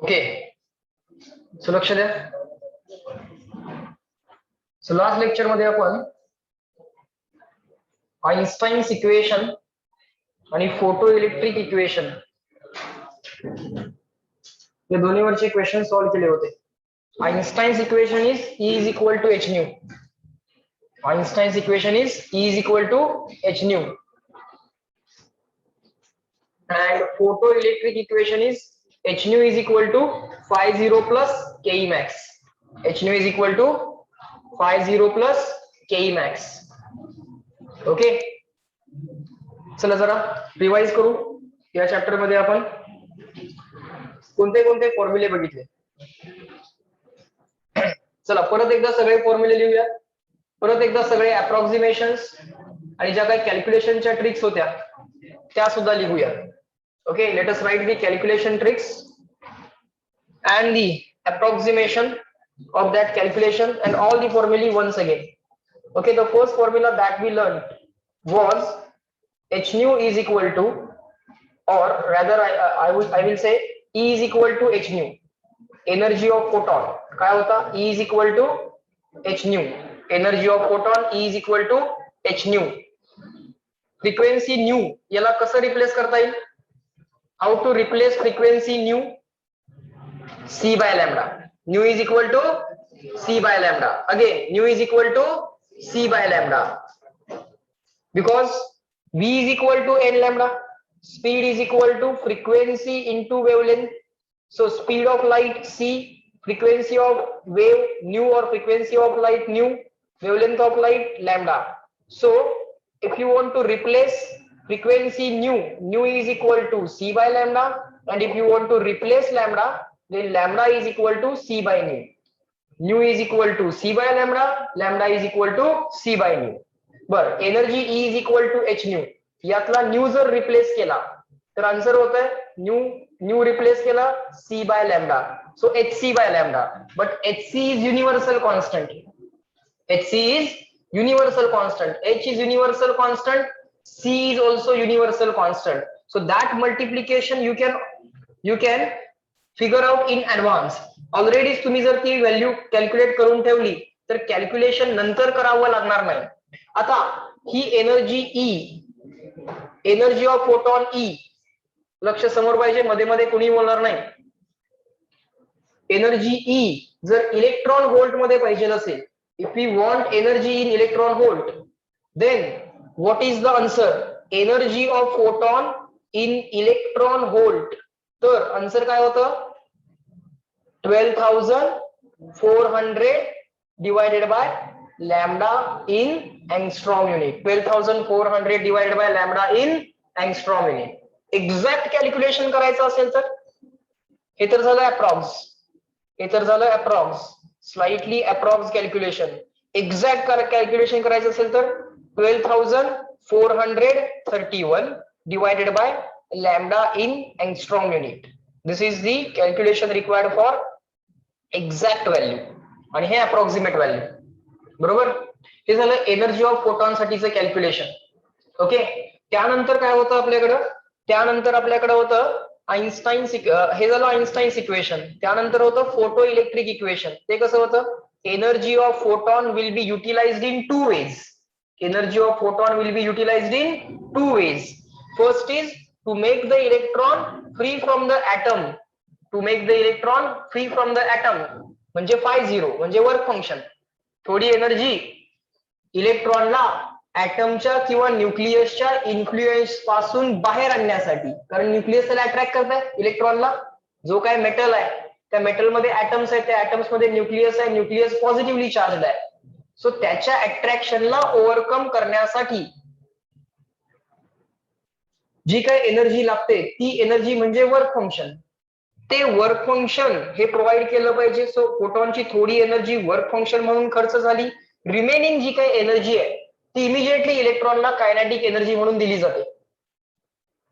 Okay, so लक्ष द्या. So last lecture मध्ये आपण आइन्स्टाईन्स इक्वेशन आणि फोटो इलेक्ट्रिक इक्वेशन या दोन्हीवरचे क्वेश्चन सॉल्व्ह केले होते. Einstein's equation is equal to H nu. Einstein's equation is equal to H nu and photoelectric equation is h nu is equal to phi 0 plus ke max. h nu is equal to phi 0 plus ke max. Okay, चला जरा revise करू. या chapter मध्ये आपण कोणते कोणते फॉर्म्युले बघितले. चला परत एकदा सगळे फॉर्म्युले लिहूया. परत एकदा सगळे अप्रॉक्सिमेशन्स आणि ज्या काही कॅल्क्युलेशनच्या ट्रिक्स होत्या त्या सुद्धा लिहूया. Okay, let us write the calculation tricks and the approximation of that calculation and all the formulae once again. Okay, the first formula that we learned was h nu is equal to, or rather I will say E is equal to h nu, energy of photon. काय होता? E is equal to h nu, energy of photon. E is equal to h nu. Frequency nu याला कसं replace करता येईल? How to replace frequency nu? C by lambda. Nu is equal to C by lambda. Again, nu is equal to C by lambda. Because V is equal to n lambda. Speed is equal to frequency into wavelength. So speed of light C, frequency of wave nu or frequency of light nu, wavelength of light lambda. So if you want to replace frequency nu is equal to C by lambda, and if you want to replace lambda, then lambda is equal to C by nu. Nu is equal to C by lambda, lambda is equal to C by nu. बर, energy E is equal to h nu. यातला nu जर replace केला तर answer होत आहे nu replace केला C by lambda, so hc by lambda. But hc is universal constant. hc is universal constant. H is universal constant. C is also universal constant. So that multiplication you can figure out in advance. Already तुम्ही जर ती value calculate करून ठेवली तर calculation नंतर करावं लागणार नाही. आता ही energy E, energy of photon E, लक्ष समोर पाहिजे, मध्ये मध्ये कोणी बोलणार नाही. एनर्जी E जर इलेक्ट्रॉन व्होल्ट मध्ये पाहिजे असेल, if we want energy in electron volt, then what is the answer? Energy of photon in electron volt. तर आन्सर काय होतं? 12,400 divided by lambda in angstrom unit. 12,400 divided by lambda in angstrom unit. Exact calculation करायचं असेल तर हे तर झालं approx, हे तर झालं approx, slightly approx calculation. Exact calculation करायचं असेल तर 12,431 divided by lambda in angstrom unit. This is the calculation required for exact value आणि हे approximate value. बरोबर, हे झालं एनर्जी ऑफ फोटॉन साठीचं कॅल्क्युलेशन. ओके, त्यानंतर काय होतं आपल्याकडं? त्यानंतर आपल्याकडे होतं आइन्स्टाईन, हे झालं आइन्स्टाईन्स इक्वेशन. त्यानंतर होतं फोटो इलेक्ट्रिक इक्वेशन. ते कसं होतं? Energy of photon will be utilised in two ways. Energy of photon will be utilized in two ways. First is to make the electron free from the atom. To make the electron free from the atom म्हणजे phi 0 म्हणजे work function. थोडी energy इलेक्ट्रॉनला ऍटमच्या किंवा न्यूक्लियसच्या influence पासून बाहेर आणण्यासाठी. कारण nucleus त्याला attract करताय इलेक्ट्रॉनला. जो काय मेटल आहे त्या मेटल मध्ये ऍटम्स आहेत, त्या ऍटम्स मध्ये न्यूक्लियस आहे, न्यूक्लियस पॉझिटिव्हली चार्जड आहे. सो त्याच्या अट्रॅक्शनला ओव्हरकम करण्यासाठी जी काही एनर्जी लागते ती एनर्जी म्हणजे वर्क फंक्शन. ते वर्क फंक्शन हे प्रोव्हाइड केलं पाहिजे. सो फोटॉनची थोडी एनर्जी वर्क फंक्शन म्हणून खर्च झाली. रिमेनिंग जी काही एनर्जी आहे ती इमिजिएटली इलेक्ट्रॉनला कायनेटिक एनर्जी म्हणून दिली जाते.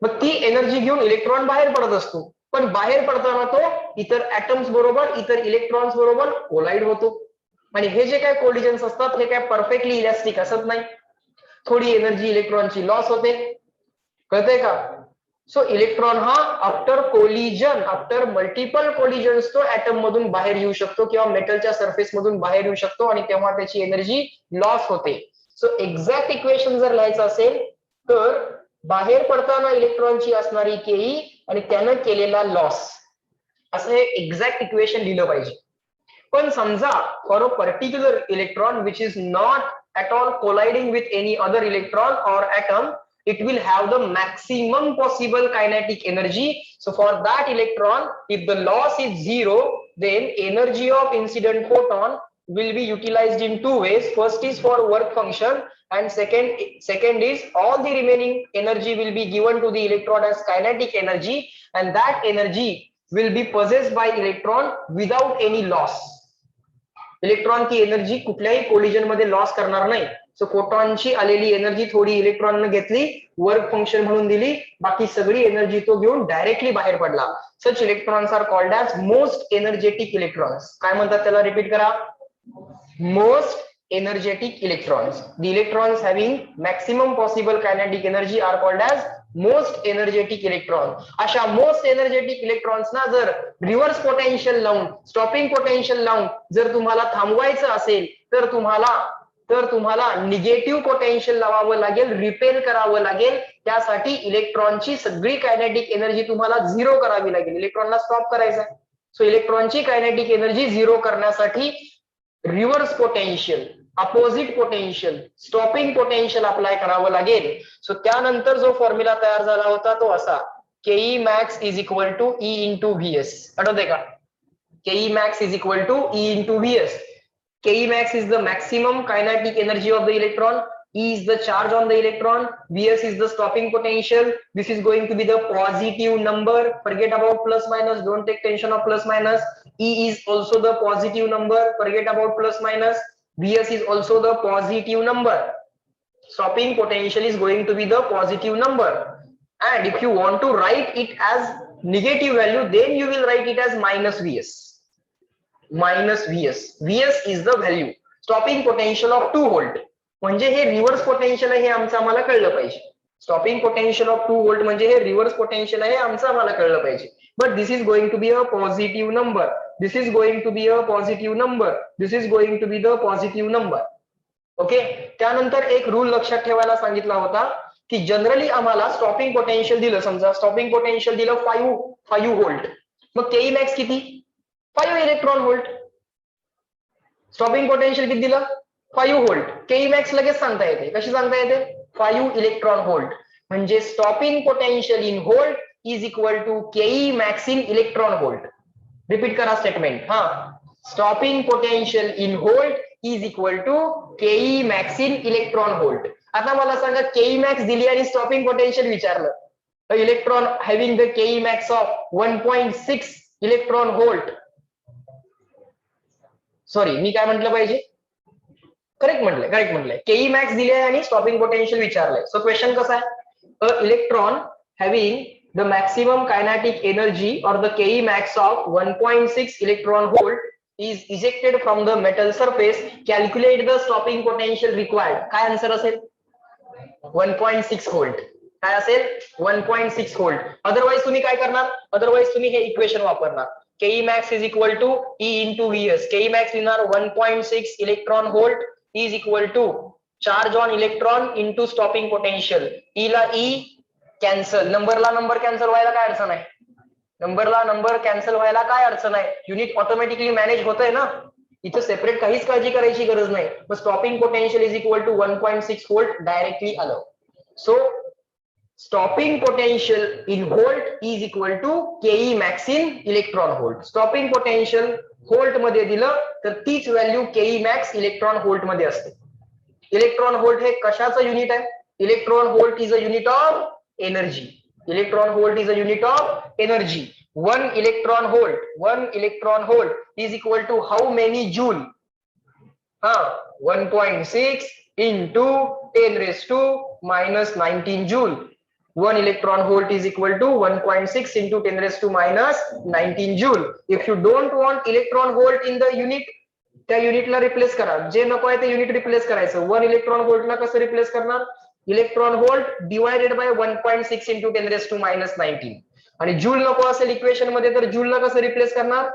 मग ती एनर्जी घेऊन इलेक्ट्रॉन बाहेर पडत असतो, पण बाहेर पडताना तो इतर ऍटम्स बरोबर, इतर इलेक्ट्रॉन्स बरोबर कोलाइड होतो. आणि हे जे काय कोलिजन्स असतात हे काय परफेक्टली इलास्टिक असत नाही. थोडी एनर्जी इलेक्ट्रॉनची लॉस होते. कळतंय का? सो इलेक्ट्रॉन हा आफ्टर मल्टिपल कोलिजन्स तो ऍटम मधून बाहेर येऊ शकतो किंवा मेटलच्या सरफेस मधून बाहेर येऊ शकतो आणि तेव्हा त्याची एनर्जी लॉस होते. सो एक्झॅक्ट इक्वेशन जर लिहायचं असेल तर बाहेर पडताना इलेक्ट्रॉनची असणारी केई आणि त्यानं केलेला लॉस असं हे एक्झॅक्ट इक्वेशन लिहिलं पाहिजे. पण समजा for a particular electron which is not at all colliding with any other electron or atom, it will have the maximum possible kinetic energy. So for that electron, if the loss is zero, then energy of incident photon will be utilized in two ways. First is for work function, and second is all the remaining energy will be given to the electron as kinetic energy, and that energy will be possessed by electron without any loss. Electron की energy कुठल्याही collision मध्ये loss करणार नाही. So फोटॉनची आलेली energy थोडी इलेक्ट्रॉनने घेतली, work function म्हणून दिली, बाकी सगळी एनर्जी तो घेऊन डायरेक्टली बाहेर पडला. Such electrons are called as most energetic electrons. काय म्हणतात त्याला? रिपीट करा. Most energetic electrons. The electrons having maximum possible kinetic energy are called as most energetic electron. अशा मोस्ट एनर्जेटिक इलेक्ट्रॉन्सना जर रिव्हर्स पोटेन्शियल लावून, स्टॉपिंग पोटेन्शियल लावून जर तुम्हाला थांबवायचं असेल तर तुम्हाला निगेटिव्ह पोटेन्शियल लावावं लागेल, रिपेल करावं लागेल. त्यासाठी इलेक्ट्रॉनची सगळी कायनेटिक एनर्जी तुम्हाला झिरो करावी लागेल. इलेक्ट्रॉनला स्टॉप करायचं. सो इलेक्ट्रॉनची कायनेटिक एनर्जी झिरो करण्यासाठी reverse potential, opposite potential, stopping potential apply करावं लागेल. सो त्यानंतर जो फॉर्म्युला तयार झाला होता तो असा, KE max is equal to E into VS. आठवतंय का? KE max is equal to E into VS. केई max is the maximum kinetic energy of the electron. E is the charge on the electron. Vs is the stopping potential. This is going to be the positive number. Forget about plus minus. Don't take tension of plus minus. E is also the positive number. Forget about plus minus. Vs is also the positive number. Stopping potential is going to be the positive number. And if you want to write it as negative value, then you will write it as minus Vs. Minus Vs. Vs is the value. Stopping potential of 2 volt. म्हणजे हे reverse potential आहे हे आमचं आम्हाला कळलं पाहिजे. Stopping potential of 2 volt म्हणजे हे रिव्हर्स पोटेन्शियल आहे आमचं आम्हाला कळलं पाहिजे. But this is going to be a positive number. This is going to be a positive number. This is going to be the positive number. Okay. त्यानंतर एक rule लक्षात ठेवायला सांगितला होता की जनरली आम्हाला स्टॉपिंग पोटेन्शियल दिलं, समजा स्टॉपिंग पोटेन्शियल दिलं 5 व्होल्ट. मग केई मॅक्स किती? 5 इलेक्ट्रॉन व्होल्ट. स्टॉपिंग पोटेन्शियल किती दिलं? 5 व्होल्ट. केई मॅक्स लगेच सांगता येते. कशी सांगता येते? 5 इलेक्ट्रॉन व्होल्ट. म्हणजे stopping potential in volt is equal to KE max in electron volt. Repeat करा स्टेटमेंट. हा, stopping potential in volt is equal to KE max in electron volt. आता मला सांगा, केई मॅक्स दिली आणि स्टॉपिंग पोटेन्शियल विचारलं. Electron having the KE max of 1.6 electron volt. Sorry, मी काय म्हटलं पाहिजे? करेक्ट म्हटलंय. केई मॅक्स दिले आणि स्टॉपिंग पोटेन्शियल विचारलंय. सो क्वेश्चन कसा आहे? A electron having the maximum kinetic energy और the KE max of 1.6 electron volt is ejected from the metal surface. Calculate the stopping potential required. काय answer असेल? 1.6 volt. काय असेल? 1.6 व्होल्ट. अदरवाइज तुम्ही काय करणार? अदरवाइज तुम्ही हे इक्वेशन वापरणार. K E max is equal to E into VS. केई मॅक्स लिहिणार 1.6 electron volt is equal to charge on electron into stopping potential. E ला E कॅन्सल, नंबरला नंबर कॅन्सल व्हायला काय अडचण आहे? नंबरला नंबर कॅन्सल व्हायला काय अडचण आहे? युनिट ऑटोमॅटिकली मॅनेज होतंय ना. इथं सेपरेट काहीच काळजी करायची गरज नाही. मग stopping potential is equal to 1.6 volt directly आलं. So stopping potential in volt is equal to KE max in electron volt. Stopping potential volt मध्ये दिलं तर तीच व्हॅल्यू केई मॅक्स इलेक्ट्रॉन व्होल्ट मध्ये असते. इलेक्ट्रॉन व्होल्ट हे कशाचं युनिट आहे? Electron volt is a unit of energy. Electron volt is a unit of energy. 1 electron volt is equal to how many joule? 1.6 into 10 raised to minus 19 joule. 1 electron volt is equal to 1.6 into 10 raised to minus 19 joule. If you don't want electron volt in the unit, त्या युनिटला replace करा. जे नको आहे ते unit replace करायचं. 1 electron व्होल्टला कसं रिप्लेस करणार? Electron volt divided by 1.6 into 10⁻⁻19. आणि जूल नको असेल इक्वेशन मध्ये तर जूलला कसं रिप्लेस करणार,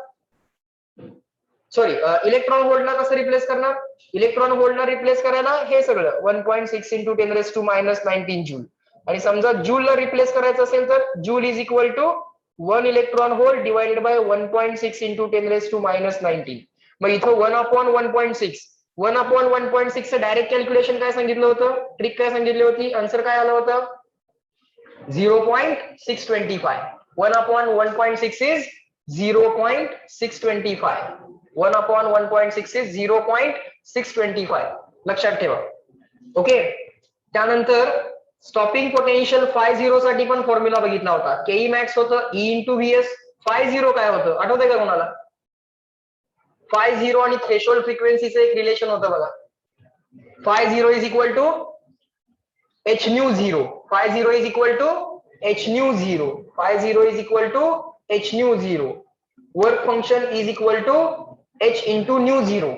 सॉरी इलेक्ट्रॉन व्होल्टला कसं रिप्लेस करणार, इलेक्ट्रॉन व्होल्टला रिप्लेस करायला हे सगळं 1.6 इंटू 10⁻⁻19 जूल. आणि समजा जूलला रिप्लेस करायचं असेल तर joule is equal to 1 electron volt divided by 1.6 into 10⁻⁻19. मग इथं 1/1.6 1/1.6 चं डायरेक्ट कॅल्क्युलेशन काय सांगितलं होतं, ट्रिक काय सांगितली होती, आन्सर काय आलं होतं 0.625. 1/1.6 इज 0.625. 1/1.6 इज 0.625. लक्षात ठेवा. ओके. त्यानंतर स्टॉपिंग पोटेन्शियल φ0 साठी पण फॉर्म्युला बघितला होता. के मॅक्स होतं E इंटू व्हीएस. φ0 काय होतं आठवतंय का कोणाला, φ0 आणि थ्रेशोल्ड फ्रिक्वेन्सीचं एक रिलेशन होतं बघा. φ0 is equal to h nu 0. φ0 is equal to h nu 0. φ0 is equal to h nu 0. Work function is equal to h into nu 0.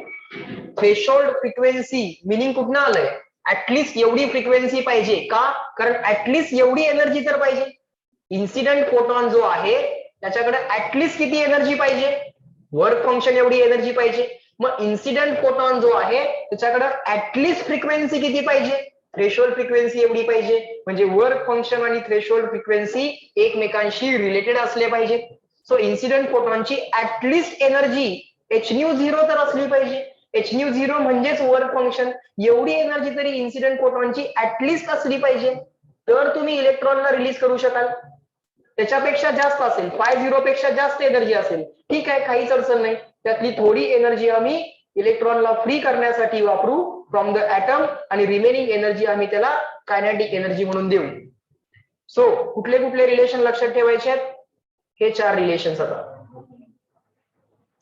Threshold frequency meaning कुठनं आलंय, ऍटलीस्ट एवढी फ्रिक्वेन्सी पाहिजे का, कारण ऍटलीस्ट एवढी एनर्जी तर पाहिजे. इन्सिडेंट फोटॉन जो आहे त्याच्याकडे ऍटलीस्ट किती एनर्जी पाहिजे, वर्क फंक्शन एवढी एनर्जी पाहिजे. मग इन्सिडेंट फोटॉन जो आहे त्याच्याकडे ऍटलीस्ट फ्रिक्वेन्सी किती पाहिजे, थ्रेशोल्ड फ्रिक्वेन्सी एवढी पाहिजे. म्हणजे वर्क फंक्शन आणि थ्रेशोल्ड फ्रिक्वेन्सी एकमेकांशी रिलेटेड असले पाहिजे. सो इन्सिडेंट फोटॉनची ऍटलीस्ट एनर्जी h nu 0 तर असली पाहिजे. h nu 0 म्हणजेच वर्क फंक्शन. एवढी एनर्जी तरी इन्सिडेंट फोटॉनची ऍटलीस्ट असली पाहिजे तर तुम्ही इलेक्ट्रॉनला रिलीज करू शकाल. त्याच्यापेक्षा जास्त असेल, φ0 पेक्षा जास्त एनर्जी असेल, ठीक आहे, काहीच अडचण नाही. त्यातली थोडी एनर्जी आम्ही इलेक्ट्रॉनला फ्री करण्यासाठी वापरू फ्रॉम द ऍटम आणि रिमेनिंग एनर्जी आम्ही त्याला कायनेटिक एनर्जी म्हणून देऊ. सो कुठले कुठले रिलेशन लक्षात ठेवायचे आहेत, हे 4 रिलेशन्स. आता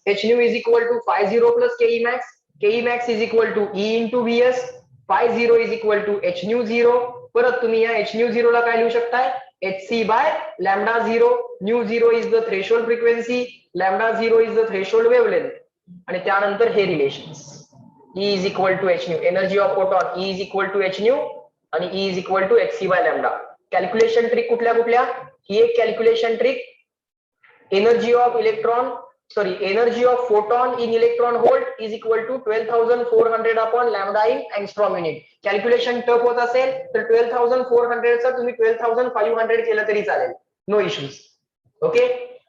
h nu is equal to φ0 plus ke max. ke max is equal to E into Vs. φ0 is equal to h nu 0. परत तुम्ही या h nu 0 ला काय लिहू शकताय, hc by lambda 0. nu 0 is the threshold frequency, lambda 0 is the threshold wavelength. आणि त्यानंतर हे relations E is equal to h nu, energy of photon E is equal to h nu आणि E is equal to hc by lambda. Calculation trick कुठल्या कुठल्या, ही एक calculation trick. Energy of electron energy of photon in electron volt is equal to 12,400 upon lambda in angstrom unit. Calculation tough होत असेल तर 12,400 चा तुम्ही 12,500 केलं तरी चालेल, नो इश्यूज. ओके.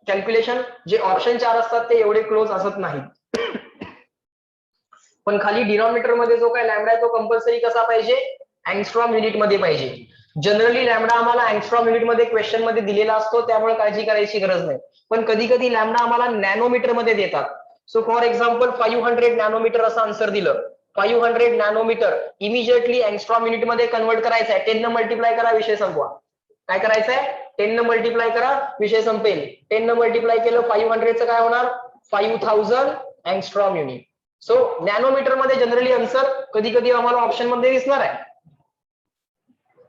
कॅल्क्युलेशन जे ऑप्शन 4 असतात ते एवढे क्लोज असत नाहीत. पण खाली डिनॉमिनेटर मध्ये जो काय लॅम्बडा आहे तो कंपल्सरी कसा पाहिजे, अँगस्ट्रॉम युनिट मध्ये पाहिजे. जनरली लॅम्बडा आम्हाला अँगस्ट्रॉम युनिट मध्ये क्वेश्चन मध्ये दिलेला असतो, त्यामुळे काळजी करायची गरज नाही. पण कधी कधी लॅम्बडा आम्हाला नॅनोमीटर मध्ये देतात. सो फॉर एक्झाम्पल 500 नॅनोमीटर असं आन्सर दिलं, 500 नॅनोमीटर इमिजिएटली अँगस्ट्रॉम युनिट मध्ये कन्वर्ट करायचं आहे. 10 न मल्टिप्लाय करा, विषय संपवा. काय करायचंय, 10 न मल्टिप्लाय करा, विषय संपेल. 10 न मल्टिप्लाय केलं 500 चं काय होणार, 5000 अँगस्ट्रॉम युनिट. सो नॅनोमीटर मध्ये जनरली आन्सर कधी कधी आम्हाला ऑप्शन मध्ये दिसणार आहे.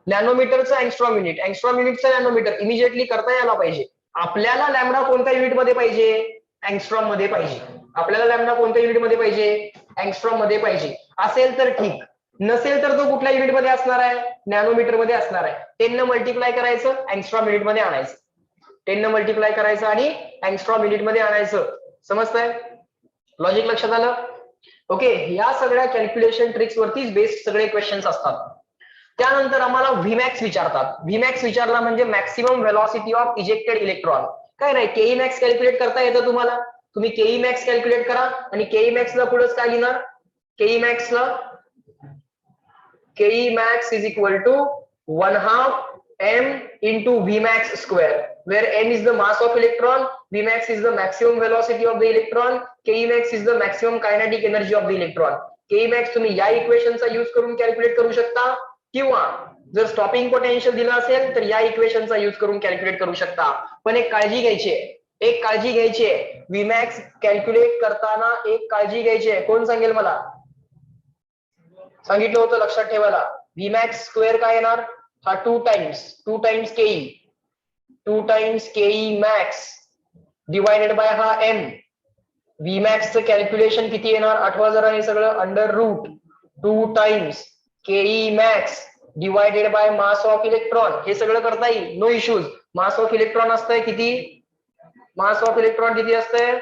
नॅनोमीटरचं अँगस्ट्रॉम युनिट, अँगस्ट्रॉम युनिटचं नॅनोमीटर इमिजिएटली करता यायला पाहिजे. आपल्याला लॅम्बडा कोणत्या युनिट मध्ये पाहिजे, अँगस्ट्रॉम मध्ये पाहिजे. आपल्याला लॅम्बडा कोणत्या युनिट मध्ये पाहिजे, अँगस्ट्रॉम मध्ये पाहिजे. असेल तर ठीक, नसेल तर तो कुठल्या युनिट मध्ये असणार आहे, नॅनोमीटर मध्ये असणार आहे. 10 न मल्टिप्लाय करायचं, अँगस्ट्रॉम युनिट मध्ये आणायचं. 10 न मल्टिप्लाय करायचं आणि अँगस्ट्रॉम युनिट मध्ये आणायचं. समजतंय, लॉजिक लक्षात आलं. ओके. या सगळ्या कॅल्क्युलेशन ट्रिक्स वरतीच बेस्ड सगळे क्वेश्चन्स असतात. त्यानंतर आम्हाला Vmax विचारतात. Vmax विचारला म्हणजे maximum velocity of ejected electron. काय नाही, के मॅक्स कॅल्क्युलेट करता येतं तुम्हाला, तुम्ही के मॅक्स कॅल्क्युलेट करा आणि के मॅक्स ला पुढेच काय लिहिणार, के मॅक्स ला K max is equal to 1/2 m into Vmax square, where m is the mass of electron, Vmax is the maximum velocity of the electron, Kemax is the maximum kinetic energy of the electron. Kemax तुम्ही या इक्वेशनचा use करून calculate करू शकता, किंवा जर stopping potential दिला असेल तर या इक्वेशनचा यूज करून कॅल्क्युलेट करू शकता. पण एक काळजी घ्यायची आहे, Vmax कॅल्क्युलेट करताना एक काळजी घ्यायची आहे. कोण सांगेल मला, सांगितलं होतं लक्षात ठेवायला. Vmax स्क्वेअर काय येणार, हा 2 times ke max divided by हा m. Vmax चं कॅल्क्युलेशन किती येणार, आठवा जरा हे सगळं, under root 2 times ke max divided by mass of electron, हे सगळं करता येईल, no issues. Mass of electron असतंय किती, मास ऑफ इलेक्ट्रॉन किती असतंय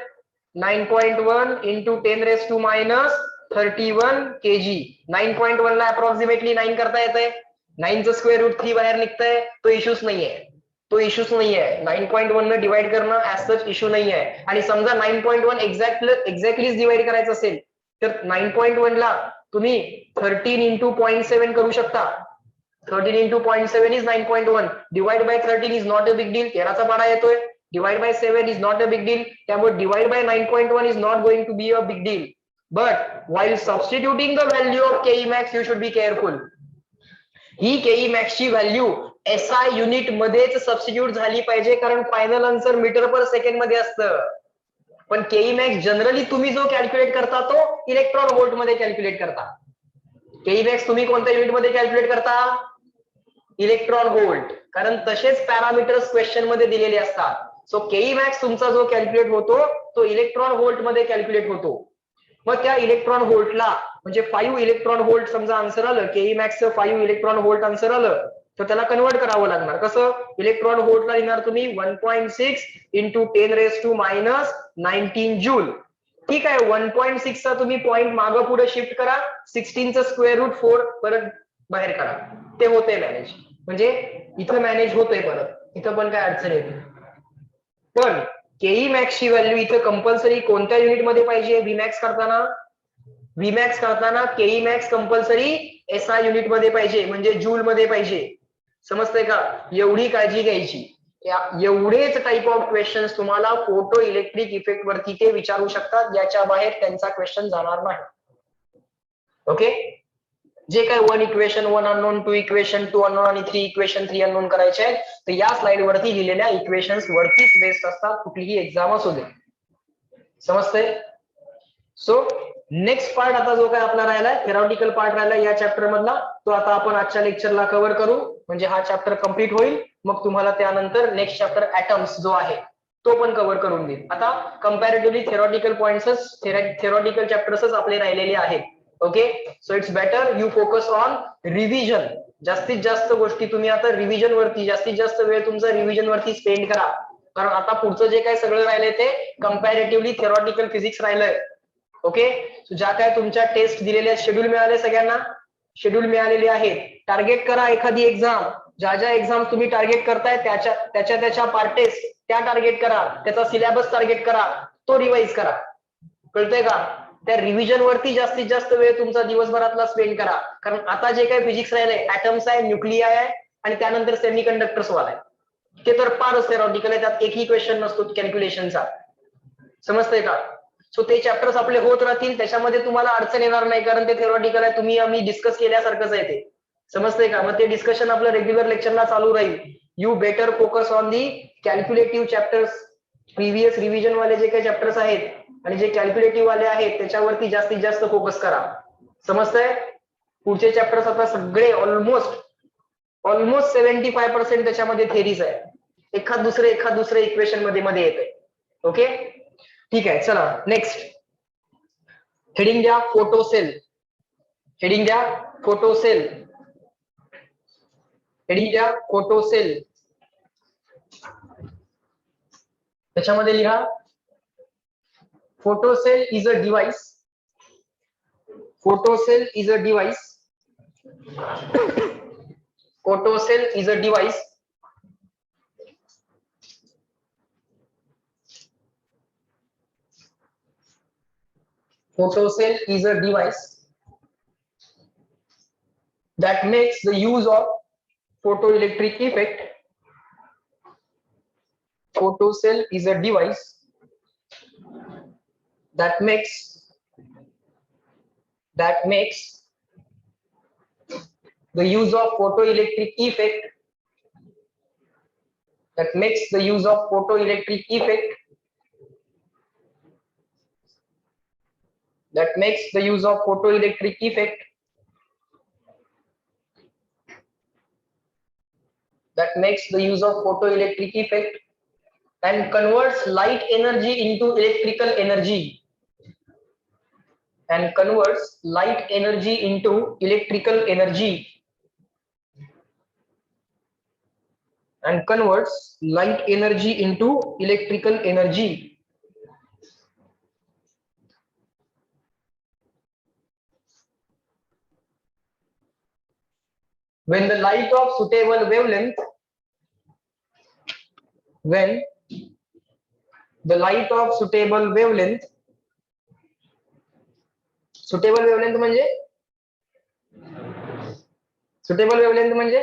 9.1 इंटू 10⁻⁻31 kg. 9.1 ला अप्रॉक्सिमेटली 9 करता येतंय, 9चं स्क्वेअर रूट 3 बाहेर निघतंय, तो इश्यूच नाहीये, तो इश्यूच नाहीये. 9.1 न डिवाइड करणं ऍज सच इश्यू नाहीये. आणि समजा 9.1 एक्झॅक्टलीच डिवाइड करायचं असेल तर 9.1 ला तुम्ही 13 इंटू 0.7 करू शकता. 13 इंटू 0.7 इज 9.1. Divide by 13 is not a big deal, 13चा पाडा येतोय. Divide by 7 is not a big deal, त्यामुळे divide by 9.1 is not going to be a big deal. But while substituting the value of Ke max you should be careful. He Ke max ची value SI unit मध्येच substitute झाली पाहिजे, कारण final answer metre पर second मध्ये असतं. पण Ke max generally तुम्ही जो कॅल्क्युलेट करता तो इलेक्ट्रॉन व्होल्ट मध्ये कॅल्क्युलेट करता. Ke max तुम्ही कोणत्या युनिट मध्ये कॅल्क्युलेट करता, इलेक्ट्रॉन व्होल्ट, कारण तसेच पॅरामीटर्स क्वेश्चन मध्ये दिलेले असतात. सो Ke max तुमचा जो कॅल्क्युलेट होतो तो इलेक्ट्रॉन व्होल्ट मध्ये कॅल्क्युलेट होतो. मग त्या इलेक्ट्रॉन व्होल्टला म्हणजे 5 इलेक्ट्रॉन व्होल्ट समजा आन्सर आलं, Ke max 5 electron volt answer आलं, तर त्याला कन्वर्ट करावं लागणार. कसं, इलेक्ट्रॉन व्होल्टला लिहिणार तुम्ही 1.6 इंटू 10⁻⁹ जूल. ठीक आहे, 1.6 चा तुम्ही पॉइंट मागं पुढे शिफ्ट करा, 16चं स्क्वेअर रूट 4 परत बाहेर करा, ते होते मॅनेज. म्हणजे इथं मॅनेज होतंय, परत इथं पण काय अडचण येते. पण Ke max ची व्हॅल्यू इथं कंपल्सरी कोणत्या युनिट मध्ये पाहिजे, Vmax करताना Ke max compulsory SI unit मध्ये पाहिजे, म्हणजे जूल मध्ये पाहिजे. समजतंय का, एवढी काळजी घ्यायची. एवढेच टाइप ऑफ क्वेश्चन्स तुम्हाला फोटो इलेक्ट्रिक इफेक्ट वरती ते विचारू शकतात, याच्या बाहेर त्यांचा क्वेश्चन जाणार नाही. ओके, जे काय 1 इक्वेशन 1 अननोन, 2 इक्वेशन 2 अननोन आणि 3 इक्वेशन 3 अननोन करायचे आहेत, तर या स्लाइड वरती लिहिलेल्या इक्वेशन्स वरतीच बेस्ड असतात, कुठलीही एक्झाम असू दे. समजतंय. सो नेक्स्ट पार्ट आता जो काय आपला राहिलाय, थेरॉटिकल पार्ट राहिलाय या चॅप्टर मधला, तो आता आपण आजच्या लेक्चरला कव्हर करू, म्हणजे हा चॅप्टर कंप्लीट होईल. मग तुम्हाला त्यानंतर नेक्स्ट चॅप्टर ऍटम्स जो आहे तो पण कव्हर करून देईल. आता कंपॅरेटिव्हली थेरॉटिकल पॉइंट्स, थेरॉटिकल चॅप्टर्सच आपले राहिलेले आहेत. Okay, so it's better you focus on revision. जास्तीत जास्त गोष्टी तुम्ही आता रिव्हिजन वरती, जास्तीत जास्त वेळ तुमचा रिव्हिजन वरती स्पेंड करा, कारण आता पुढचं जे काय सगळं राहिलंय ते कंपॅरेटिव्हली थेरॉटिकल फिजिक्स राहिलंय. ओके, ज्या काय तुमच्या टेस्ट दिलेल्या शेड्यूल मिळाले, सगळ्यांना शेड्यूल मिळालेले आहेत. टार्गेट करा एखादी एक्झाम, ज्या ज्या एक्झाम तुम्ही टार्गेट करताय त्याच्या पार्ट टेस्ट त्या टार्गेट करा, त्याचा सिलेबस टार्गेट करा, तो रिवाइज करा. कळतंय का, त्या रिव्हिजन वरती जास्तीत जास्त वेळ तुमचा दिवसभरातला स्पेंड करा, कारण आता जे काही फिजिक्स राहिलंय ऍटम्स आहे, न्यूक्लिआय आहे आणि त्यानंतर सेमीकंडक्टर्स वाला आहे, ते तर फारच थेरॉटिकल आहे, त्यात एकही क्वेश्चन नसतो कॅल्क्युलेशनचा. समजतंय का. सो ते चॅप्टर्स आपले होत राहतील, त्याच्यामध्ये तुम्हाला अडचण येणार नाही, कारण ते थेरॉटिकल आहे, तुम्ही आम्ही डिस्कस केल्यासारखंच आहे ते. समजतंय का, मग ते डिस्कशन आपलं रेग्युलर लेक्चरला चालू राहील. You better focus on the calculative chapters. Previous revision वाले जे काही चॅप्टर्स आहेत आणि जे कॅल्क्युलेटिव्ह वाले आहेत त्याच्यावरती जास्तीत जास्त फोकस करा. समजतंय. पुढचे चॅप्टर्स आता सगळे ऑलमोस्ट 75% त्याच्यामध्ये थेरीज आहे, एखाद दुसरे इक्वेशन मध्ये येते. ओके, ठीक आहे, चला नेक्स्ट हेडिंग द्या फोटोसेल. हेडिंग द्या फोटोसेल. हेडिंग द्या फोटोसेल. त्याच्यामध्ये लिहा photocell is a device. Photocell is a device. Photocell is a device photocell is a device that makes the use of photoelectric effect. Photocell is a device that makes the use of photoelectric effect, that makes the use of photoelectric effect, that makes the use of photoelectric effect, that makes the use of photoelectric effect and converts light energy into electrical energy, and converts light energy into electrical energy. and converts light energy into electrical energy. When the light of suitable wavelength, when the light of suitable wavelength म्हणजे suitable wavelength म्हणजे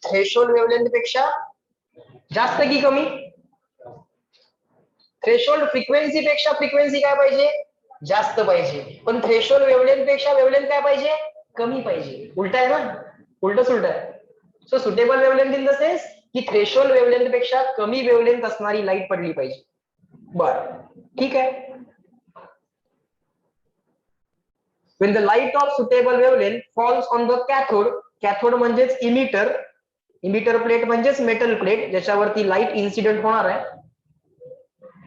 threshold wavelength पेक्षा जास्त की कमी? Threshold frequency पेक्षा frequency काय पाहिजे? जास्त पाहिजे. पण थ्रेशोल्ड वेवलेंथ पेक्षा वेवलेंथ काय पाहिजे? कमी पाहिजे. उलट आहे ना, उलट सुलट आहे. So suitable wavelength in the sense की थ्रेशोल्ड वेवलेंथ पेक्षा कमी वेवलेंथ असणारी लाईट पडली पाहिजे. बरं, ठीक आहे. When the light of suitable wavelength falls on the cathode, cathode म्हणजेच इमिटर, इमिटर प्लेट म्हणजेच मेटल प्लेट ज्याच्यावरती लाईट इन्सिडेंट होणार आहे,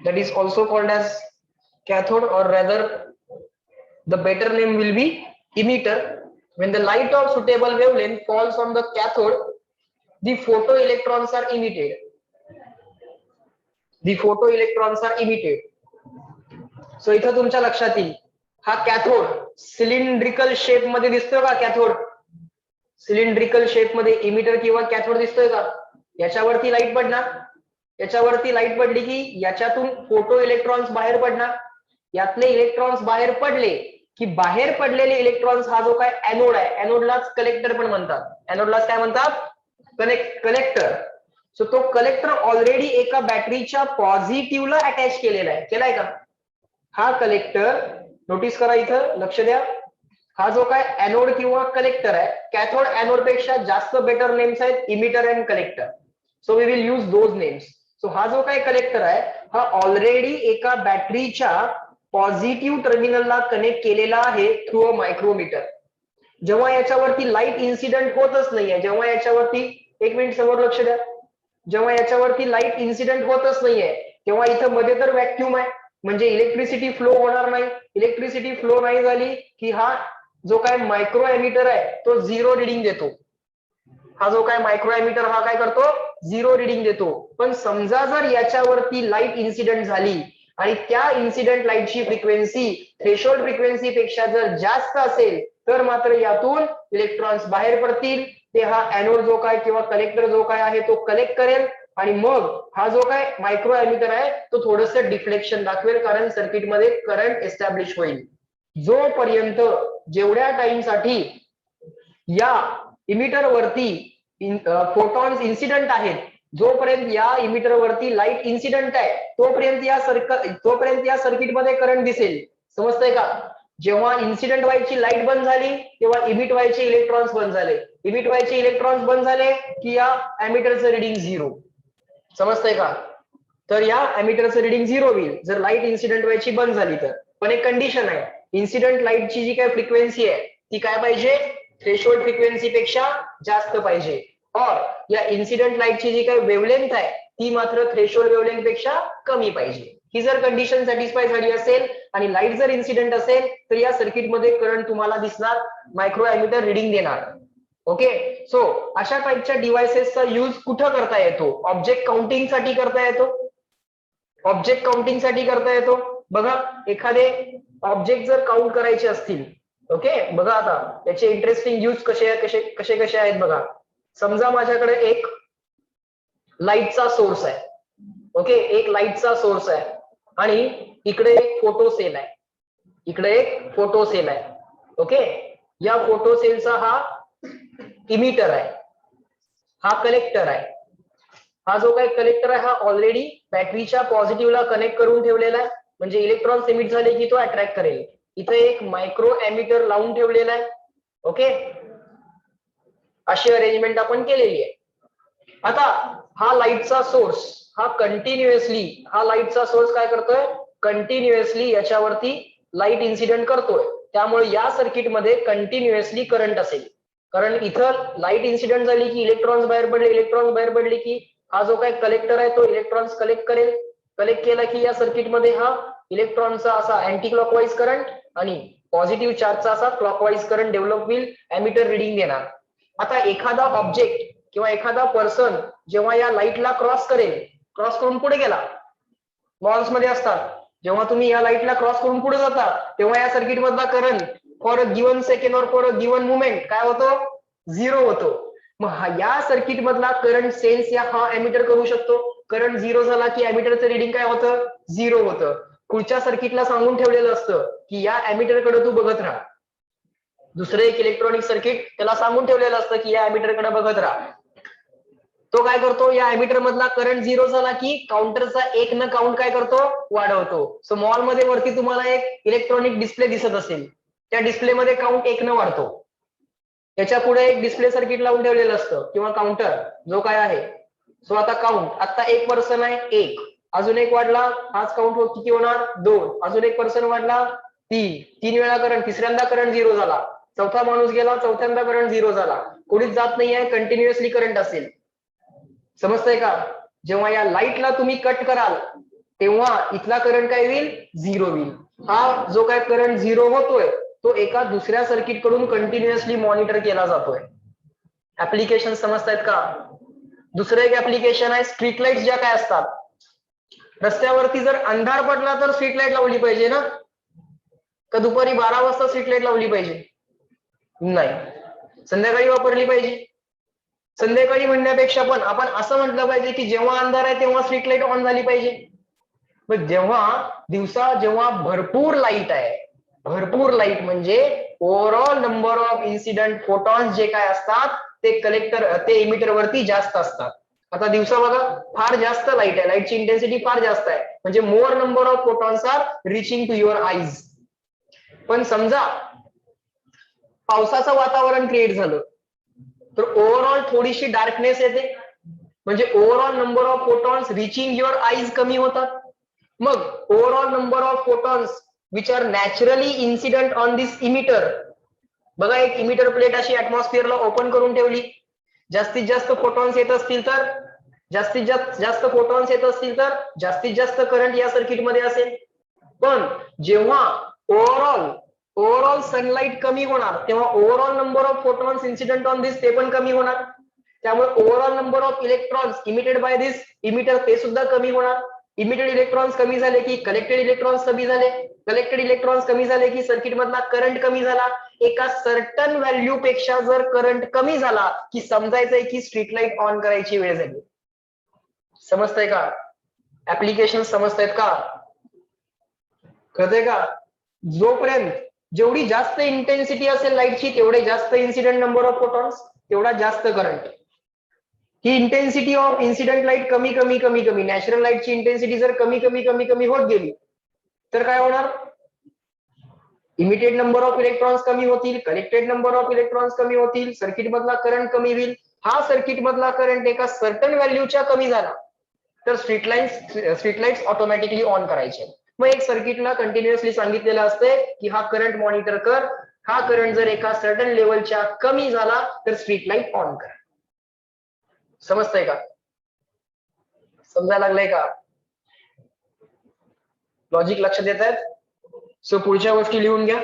that is also called as cathode, or rather the better name will be emitter. When the light of suitable wavelength falls on the cathode, the photoelectrons are emitted. The photoelectrons are emitted. So इथं तुमच्या लक्षात येईल, हा cathode cylindrical shape मध्ये दिसतोय का? Cathode cylindrical shape मध्ये emitter किंवा कॅथोड दिसतोय का? याच्यावरती लाईट पडणार, याच्यावरती लाईट पडली की याच्यातून फोटो इलेक्ट्रॉन्स बाहेर पडणार. यातले इलेक्ट्रॉन्स बाहेर पडले की बाहेर पडलेले इलेक्ट्रॉन्स हा जो काय एनोड आहे, एनोडलाच कलेक्टर पण म्हणतात. एनोडलाच काय म्हणतात? कलेक्टर. सो तो कलेक्टर ऑलरेडी एका बॅटरीच्या पॉझिटिव्हला अटॅच केलेला आहे. केलाय का? हा कलेक्टर नोटीस करा, इथं लक्ष द्या. हा जो काय एनोड किंवा कलेक्टर आहे, कॅथोड एनोड पेक्षा जास्त बेटर नेम्स आहेत emitter and collector. So we will use those names. सो हा जो काय कलेक्टर आहे हा ऑलरेडी एका बॅटरीच्या पॉझिटिव्ह टर्मिनलला कनेक्ट केलेला आहे थ्रू अ मायक्रोमीटर. जेव्हा याच्यावरती लाईट इन्सिडेंट होतच नाहीये, जेव्हा याच्यावरती, एक मिनिट समोर लक्ष द्या, जेव्हा याच्यावरती लाईट इन्सिडेंट होतच नाहीये तेव्हा इथं मध्ये तर व्हॅक्युम आहे, म्हणजे इलेक्ट्रिसिटी फ्लो होणार नाही. इलेक्ट्रिसिटी फ्लो नाही झाली की हा जो काय मायक्रो एमिटर आहे तो 0 रिडिंग देतो. हा जो काय मायक्रो एमिटर हा काय करतो? 0 रिडिंग देतो. पण समजा जर याच्यावरती लाईट इन्सिडेंट झाली आणि त्या इन्सिडेंट लाईटची फ्रिक्वेन्सी थ्रेशोल्ड फ्रिक्वेन्सी पेक्षा जर जास्त असेल तर मात्र यातून इलेक्ट्रॉन्स बाहेर पडतील. ते हा एनोड जो काय किंवा कलेक्टर जो काय आहे तो कलेक्ट करेल आणि मग हा जो काय मायक्रो एमिटर आहे तो थोडस डिफ्लेक्शन दाखवेल, कारण सर्किटमध्ये करंट एस्टॅब्लिश होईल. जोपर्यंत जेवढ्या टाइमसाठी या इमिटर वरती फोटॉन्स इन्सिडेंट आहेत, जोपर्यंत या इमिटर वरती लाईट इन्सिडेंट आहे तोपर्यंत या सर्किटमध्ये करंट दिसेल. समजतंय का? जेव्हा इन्सिडेंट व्हायची लाईट बंद झाली तेव्हा इमिट व्हायचे इलेक्ट्रॉन्स बंद झाले. इमिट व्हायचे इलेक्ट्रॉन्स बंद झाले की या एमिटरचं रिडिंग 0. समजतंय का? तर या एमिटरचं रिडिंग 0 होईल जर लाईट इन्सिडेंट व्हायची बंद झाली तर. पण एक कंडिशन आहे, इन्सिडेंट लाईटची जी काय फ्रिक्वेन्सी आहे ती काय पाहिजे? थ्रेशोल्ड फ्रिक्वेन्सी पेक्षा जास्त पाहिजे. और या इन्सिडेंट लाईटची जी काय वेवलेंथ आहे ती मात्र थ्रेशोल्ड वेवलेंथ पेक्षा कमी पाहिजे. ही जर कंडिशन सॅटिस्फाय झाली असेल आणि लाईट जर इन्सिडेंट असेल तर या सर्किटमध्ये करंट तुम्हाला दिसणार, मायक्रो एमिटर रिडिंग देणार. ओके. सो अशा टाइपच्या डिव्हाइसेसचा यूज कुठं करता येतो? ऑब्जेक्ट काउंटिंग साठी करता येतो. ऑब्जेक्ट काउंटिंग साठी करता येतो. बघा, एखादे ऑब्जेक्ट जर काउंट करायचे असतील, ओके, बघा आता याचे इंटरेस्टिंग यूज कसे आहेत बघा. समजा माझ्याकडे एक लाईटचा सोर्स आहे, ओके, एक लाईटचा सोर्स आहे आणि इकडे एक फोटो सेल आहे, इकडे एक फोटो सेल आहे. ओके. या फोटो सेलचा हा इमिटर आहे, हा कलेक्टर आहे. हा जो काही कलेक्टर आहे हा ऑलरेडी बॅटरीच्या पॉझिटिव्हला कनेक्ट करून ठेवलेला आहे, म्हणजे इलेक्ट्रॉन्स एमिट झाले की तो अट्रॅक्ट करेल. इथे एक मायक्रो एमिटर लावून ठेवलेला आहे. ओके. अशी अरेंजमेंट आपण केलेली आहे. आता हा लाईटचा सोर्स हा कंटिन्युअसली, हा लाईटचा सोर्स काय करतोय? कंटिन्युअसली याच्यावरती लाईट इन्सिडेंट करतोय. त्यामुळे या सर्किटमध्ये कंटिन्युअसली करंट असेल, कारण इथं लाईट इन्सिडेंट झाली की इलेक्ट्रॉन्स बाहेर पडले की हा जो काय कलेक्टर आहे तो इलेक्ट्रॉन्स कलेक्ट करेल. कलेक्ट केला की या सर्किटमध्ये हा इलेक्ट्रॉनचा असा अँटी क्लॉकवाईज करंट आणि पॉझिटिव्ह चार्जचा असा क्लॉकवाईज करंट डेव्हलप होईल, एमिटर रिडिंग देणार. आता एखादा ऑब्जेक्ट किंवा एखादा पर्सन जेव्हा या लाईटला क्रॉस करेल, क्रॉस करून पुढे गेला, मॉल्स मध्ये असतात, जेव्हा तुम्ही या लाईटला क्रॉस करून पुढे जाता तेव्हा या सर्किट मधला current for a given second और फॉर अ गिवन मुवमेंट काय होतो? 0 होतो. मग या सर्किट मधला करंट सेन्स या हा एमिटर करू शकतो. करंट 0 झाला की एमिटरचं रिडिंग काय होतं? 0 होतं. पुढच्या सर्किटला सांगून ठेवलेलं असतं की या एमिटरकडे तू बघत राहा. दुसरं एक इलेक्ट्रॉनिक सर्किट त्याला सांगून ठेवलेलं असतं की या एमिटरकडे बघत राहा. तो काय करतो? या एमिटर मधला करंट 0 झाला की काउंटरचा 1 न काउंट काय करतो? वाढवतो. सो मॉल मध्ये वरती तुम्हाला एक इलेक्ट्रॉनिक डिस्प्ले दिसत असेल, त्या डिस्प्ले मध्ये काउंट 1 न वाढतो. त्याच्या पुढे एक डिस्प्ले सर्किट लावून ठेवलेलं असतं किंवा काउंटर जो काय आहे. सो आता काउंट, आता एक पर्सन आहे 1, अजून एक वाढला, हाच काउंट किती होणार? 2, अजून एक पर्सन वाढला 3 वेळा करंट, तिसऱ्यांदा करंट 0 झाला, चौथा माणूस गेला, चौथ्यांदा करंट 0 झाला, कोणीच जात नाहीये, कंटिन्युअसली करंट असेल. समजतंय का? जेव्हा या लाईटला तुम्ही कट कराल तेव्हा इथला करंट काय होईल? 0 होईल. हा जो काय करंट 0 होतोय तो एका दुसऱ्या सर्किट कडून कंटिन्युअसली मॉनिटर केला जातोय. ऍप्लिकेशन समजतायत का? दुसरं एक ऍप्लिकेशन आहे स्ट्रीट लाईट ज्या काय असतात. रस्त्यावरती जर अंधार पडला तर स्ट्रीट लाईट लावली पाहिजे ना? का दुपारी 12 वाजता स्ट्रीट लाईट लावली पाहिजे? नाही, संध्याकाळी वापरली पाहिजे. संध्याकाळी म्हणण्यापेक्षा पण आपण असं म्हटलं पाहिजे की जेव्हा अंधार आहे तेव्हा स्ट्रीट लाईट ऑन झाली पाहिजे. पण जेव्हा दिवसा जेव्हा भरपूर लाईट आहे, भरपूर लाईट म्हणजे overall number of incident photons जे काय असतात ते कलेक्टर ते इमिटर वरती जास्त असतात. आता दिवसा बघा फार जास्त लाईट आहे, लाईटची इंटेन्सिटी फार जास्त आहे, म्हणजे more number of photons are reaching to your eyes. पण समजा पावसाचं वातावरण क्रिएट झालं तर ओव्हरऑल थोडीशी डार्कनेस येते, म्हणजे overall number of photons reaching your eyes कमी होतात. मग overall number of photons which are naturally incident on this emitter, बघा एक इमिटर प्लेट अशी ऍटमॉस्फिअरला ओपन करून ठेवली, जास्तीत जास्त फोटॉन्स येत असतील तर जास्त फोटॉन्स येत असतील तर जास्तीत जास्त करंट या सर्किटमध्ये असेल. पण जेव्हा ओव्हरऑल सनलाईट कमी होणार तेव्हा overall number of photons incident on this ते पण कमी होणार. त्यामुळे overall number of electrons emitted by this emitter ते सुद्धा कमी होणार. इमिटेड इलेक्ट्रॉन्स कमी झाले की कलेक्टेड इलेक्ट्रॉन्स कमी झाले, कलेक्टेड इलेक्ट्रॉन्स कमी झाले की सर्किट मधला करंट कमी झाला. एका सर्टन व्हॅल्यू पेक्षा जर करंट कमी झाला की समजायचंय की स्ट्रीट लाईट ऑन करायची वेळ झाली. समजतंय का? ऍप्लिकेशन समजतायत का? कळतंय का? जोपर्यंत जेवढी जास्त इंटेन्सिटी असेल लाईटची तेवढे जास्त इन्सिडेंट नंबर ऑफ फोटॉन्स, तेवढा जास्त current. He intensity of incident light कमी कमी कमी कमी नॅचरल लाईटची इंटेन्सिटी जर कमी कमी कमी कमी होत गेली तर काय होणार? इमिटेड नंबर ऑफ इलेक्ट्रॉन्स कमी होतील, कलेक्टेड नंबर ऑफ इलेक्ट्रॉन्स कमी होतील, सर्किट मधला करंट कमी होईल. हा सर्किट मधला करंट एका सर्टन व्हॅल्यूच्या कमी झाला तर स्ट्रीट लाईट्स ऑटोमॅटिकली ऑन करायचे. मग एक सर्किटला कंटिन्युअसली सांगितलेलं असते की हा करंट मॉनिटर कर, हा करंट जर एका सर्टन लेवलच्या कमी झाला तर स्ट्रीट लाईट ऑन कर. समजतंय का? समजायला लागलंय का? लॉजिक लक्षात येत आहेत? सो पुढच्या गोष्टी लिहून घ्या.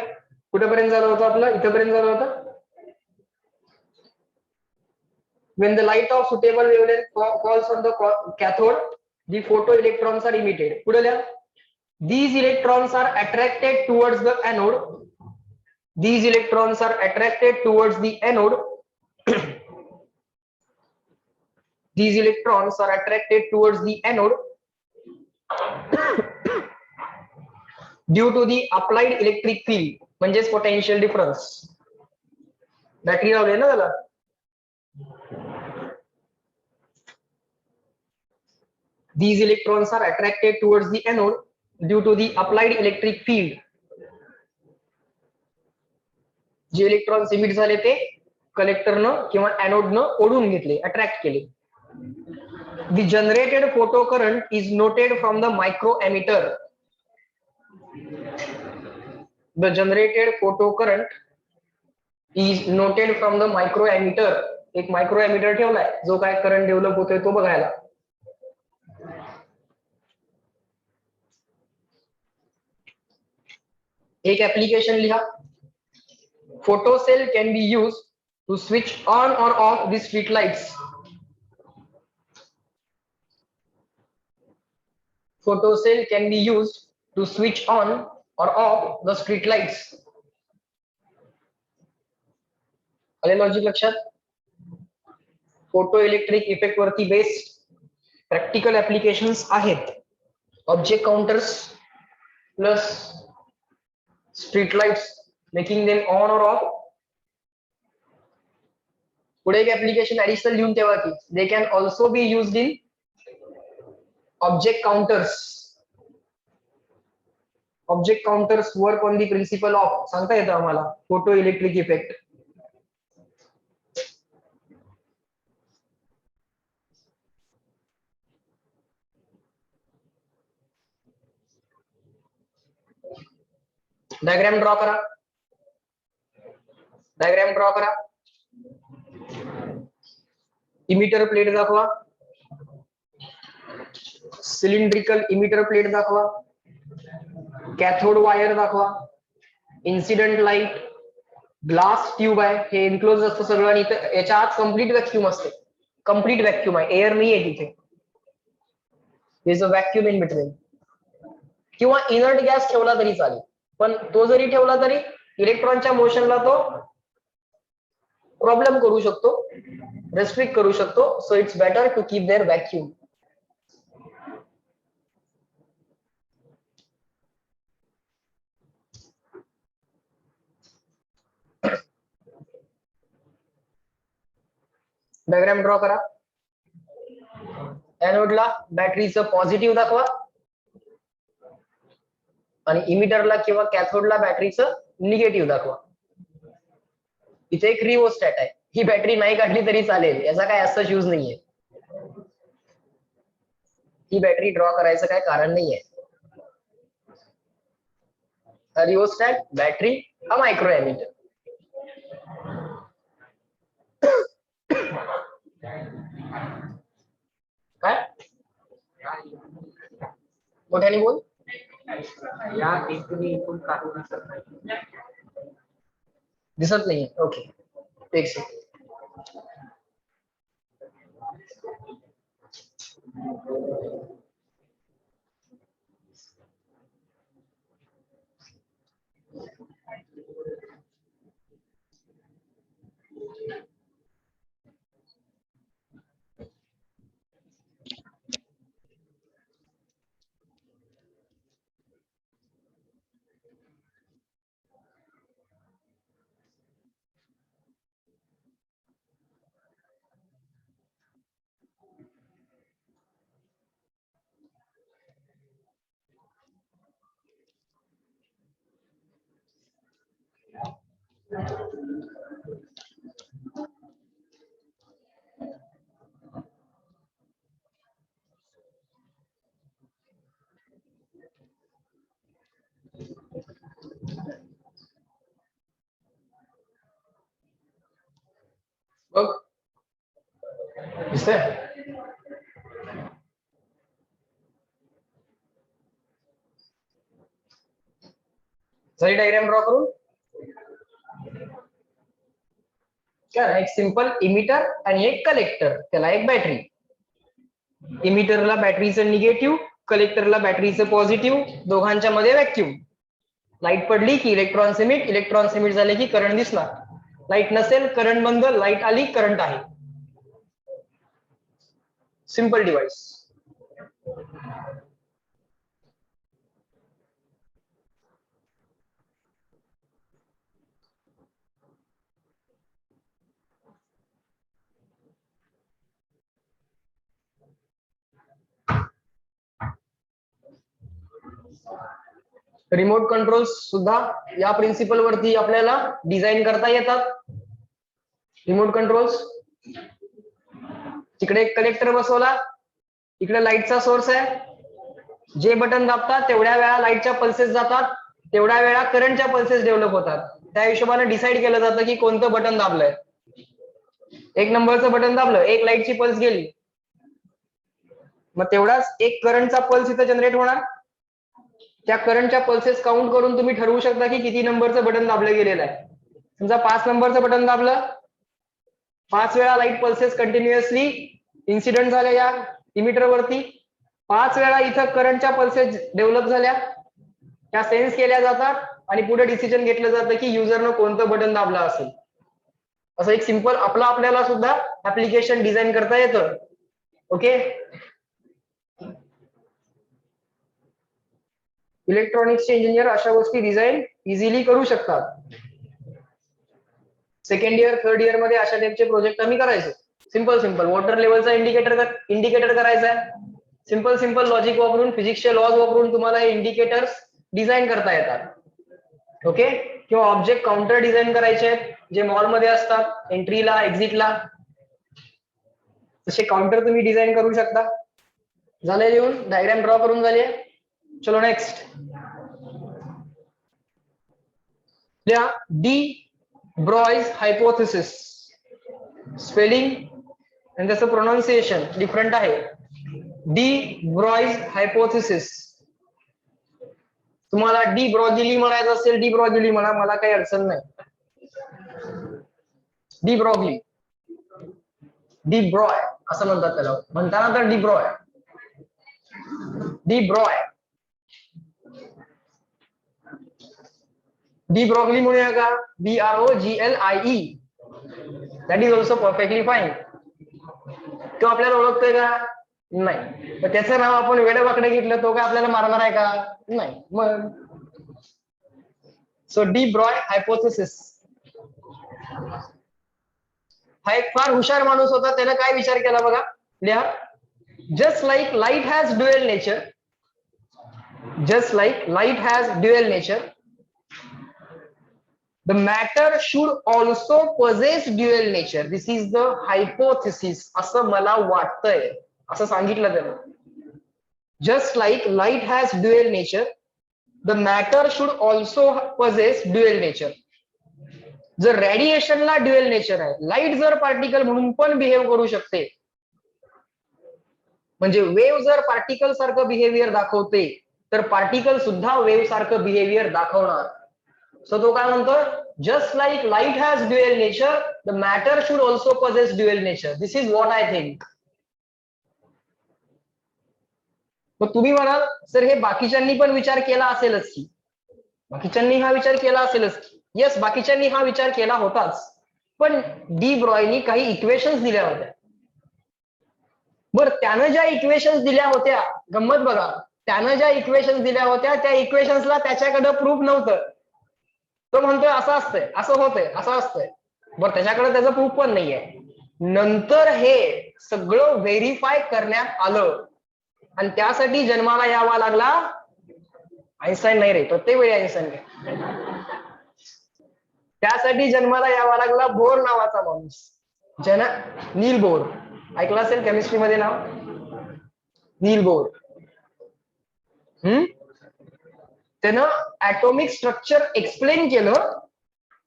कुठेपर्यंत झालं होतं आपलं? इथपर्यंत झालं होतं. When the light of suitable wavelength falls on the cathode, the photoelectrons are emitted. पुढे लिहा. These electrons are attracted towards the anode. These electrons are attracted towards the anode. These electrons are attracted towards the anode due to the applied electric field, म्हणजेच potential difference. Battery लावली ना त्याला. These electrons are attracted towards the anode due to the applied electric field. जे electrons emit झाले ते कलेक्टरनं किंवा एनोडनं ओढून घेतले, अट्रॅक्ट केले. The generated photocurrent is noted from the microammeter. The generated photocurrent is noted from the microammeter. एक मायक्रोएमिटर ठेवलाय जो काय करंट डेव्हलप होतोय तो बघायला. एक ऍप्लिकेशन लिहा. Photocell can be used to switch on or off the street lights photo cell can be used to switch on or off the street lights. आले लॉजिक लक्षात? फोटो इलेक्ट्रिक इफेक्ट वरती based practical applications आहेत. Object counters plus street lights making them on और off. पुढे एक application additional लिहून ठेवा की they can also be used in object counters. Object counters work on the principle of सांगता येतं आम्हाला photo electric effect. Diagram draw करा. डायग्राम ड्रॉ करा. इमिटर प्लेट दाखवा. सिलेंड्रिकल इमिटर प्लेट दाखवा. कॅथोड वायर दाखवा. Incident light. ग्लास ट्यूब आहे. हे एन्क्लोज असतं सगळं आणि याच्या आत कम्प्लीट व्हॅक्यूम असते. कम्प्लीट व्हॅक्यूम आहे. एअर नाही आहे तिथे. Is a vacuum in between. किंवा इनर्ट गॅस ठेवला तरी चालेल, पण तो जरी ठेवला तरी इलेक्ट्रॉनच्या मोशनला तो प्रॉब्लेम करू शकतो, रेस्ट्रिक्ट करू शकतो. So it's better to keep there vacuum. Diagram draw करा. एनोडला बॅटरीचं पॉझिटिव्ह दाखवा आणि इमिटरला किंवा कॅथोडला बॅटरीचं निगेटिव्ह दाखवा. इथे एक रिओस्टॅट आहे. ही बॅटरी नाही काढली तरी चालेल, याचा काय असं यूज नाहीये. ही बॅटरी ड्रॉ करायचं काय कारण नाहीये. रिओस्टॅट, बॅटरी, हा मायक्रो एमिटर. काय मोठ्याने बोल. या एकूण काढू दिसत नाही. ओके एक सेकंड. बघ दिसतंय. झाली डायग्राम ड्रॉ करून. काय एक सिंपल इमिटर आणि एक कलेक्टर, त्याला एक बॅटरी. इमिटरला बॅटरीचं निगेटिव्ह, कलेक्टरला बॅटरीचं पॉझिटिव्ह, दोघांच्या मध्ये व्हॅक्यूम. लाईट पडली की इलेक्ट्रॉन एमिट, इलेक्ट्रॉन एमिट झाले की करंट दिसणार. लाईट नसेल करंट बंद, लाईट आली करंट आहे. Simple device. रिमोट कंट्रोल्स सुद्धा या प्रिन्सिपल वरती आपल्याला डिझाईन करता येतात. Remote controls. तिकडे एक कलेक्टर बसवला, इकडे लाईटचा सोर्स आहे. जे बटन दाबतात तेवढ्या वेळा लाईटच्या पल्सेस जातात, तेवढ्या वेळा करंटच्या पल्सेस डेव्हलप होतात. त्या हिशोबाने डिसाईड केलं जातं की कोणतं बटन दाबलंय. एक नंबरचं बटन दाबलं, एक लाईटची पल्स गेली, मग तेवढाच एक करंटचा पल्स इथं जनरेट होणार. त्या करंटच्या पल्सेस काउंट करून तुम्ही ठरवू शकता की किती नंबरचं बटन दाबलं गेलेलं आहे. समजा 5 नंबरचं बटन दाबलं, 5 वेळा लाईट पल्सेस कंटिन्युअसली इन्सिडेंट झाल्या या इमिटर वरती. 5 वेळा इथं करंटच्या पल्सेस डेव्हलप झाल्या, त्या सेन्स केल्या जातात आणि पुढे डिसिजन घेतलं जातं की युजरनं कोणतं बटन दाबलं असेल. असं एक सिंपल आपल्याला सुद्धा ऍप्लिकेशन डिझाईन करता येतं. ओके, इलेक्ट्रॉनिक्सचे इंजिनियर अशा गोष्टी डिझाईन इझिली करू शकतात. सेकंड इयर थर्ड इयर मध्ये अशा टाइपचे प्रोजेक्ट आम्ही करायचो. सिंपल वॉटर लेवलचा इंडिकेटर करायचा आहे. सिंपल लॉजिक वापरून, फिजिक्सचे लॉज वापरून तुम्हाला हे इंडिकेटर्स डिझाईन करता येतात. ओके, किंवा ऑब्जेक्ट काउंटर डिझाईन करायचे आहेत जे मॉलमध्ये असतात, एंट्रीला एक्झिटला. तसे काउंटर तुम्ही डिझाईन करू शकता. झाले लिहून, डायग्राम ड्रॉ करून झाली. चलो नेक्स्ट लिहा. D Broglie hypothesis. स्पेलिंग आणि त्याचं प्रोनाउन्सिएशन डिफरंट आहे. De Broglie hypothesis. तुम्हाला डी ब्रॉगिली म्हणायचं असेल डी ब्रॉगिली म्हणा, मला काही अडचण नाही. डी ब्रॉगली, डी ब्रॉय असं म्हणतात त्याला, म्हणताना तर D Broglie. D Broglie, de Broglie म्हणूया का? BROGLIE. That is also perfectly fine. तो आपल्याला ओळखतोय का? नाही. तर त्याचं नाव आपण वेडेवाकडे घेतलं, तो काय आपल्याला मारणार आहे का? नाही. मग सो डी ब्रॉय हायपोथेसिस हा एक फार हुशार माणूस होता. त्याने काय विचार केला बघा, लिहा. Just like light has dual nature, just like light has dual nature, the matter should also possess dual nature. This is the hypothesis. असं मला वाटतंय, असं सांगितलं त्यानं. Just like light has dual nature, the matter should also possess dual nature. जर रेडिएशनला dual nature आहे, light जर particle म्हणून पण बिहेव करू शकते, म्हणजे वेव्ह जर पार्टिकल सारखं बिहेवियर दाखवते, तर पार्टिकल सुद्धा वेव्ह सारखं बिहेवियर दाखवणार. सो तो काय म्हणतो, just like light has dual nature, the matter should also possess dual nature. This is what I think. मग तुम्ही म्हणाल सर हे बाकीच्यांनी पण विचार केला असेलच की, बाकीच्यांनी हा विचार केला असेलच की. येस, बाकीच्यांनी हा विचार केला होताच, पण डी ब्रॉयनी काही इक्वेशन्स दिल्या होत्या. बरं, त्यानं ज्या इक्वेशन्स दिल्या होत्या, गंमत बघा, त्यानं ज्या इक्वेशन्स दिल्या होत्या त्या इक्वेशन्सला त्याच्याकडे प्रूफ नव्हतं. तो म्हणतोय असं असतंय, असं होतंय, असं असतंय. बरं, त्याच्याकडे त्याचं प्रूफ पण नाहीये. नंतर हे सगळं व्हेरीफाय करण्यात आलं आणि त्यासाठी जन्माला यावा लागला आईन्स्टाईन. नाही रे, प्रत्येक वेळी आईन्स्टाईन काय, त्यासाठी जन्माला यावा लागला बोर नावाचा माणूस. Niels Bohr. ऐकलं असेल केमिस्ट्री मध्ये नाव, नील बोर. त्यानं ऍटॉमिक स्ट्रक्चर एक्सप्लेन केलं.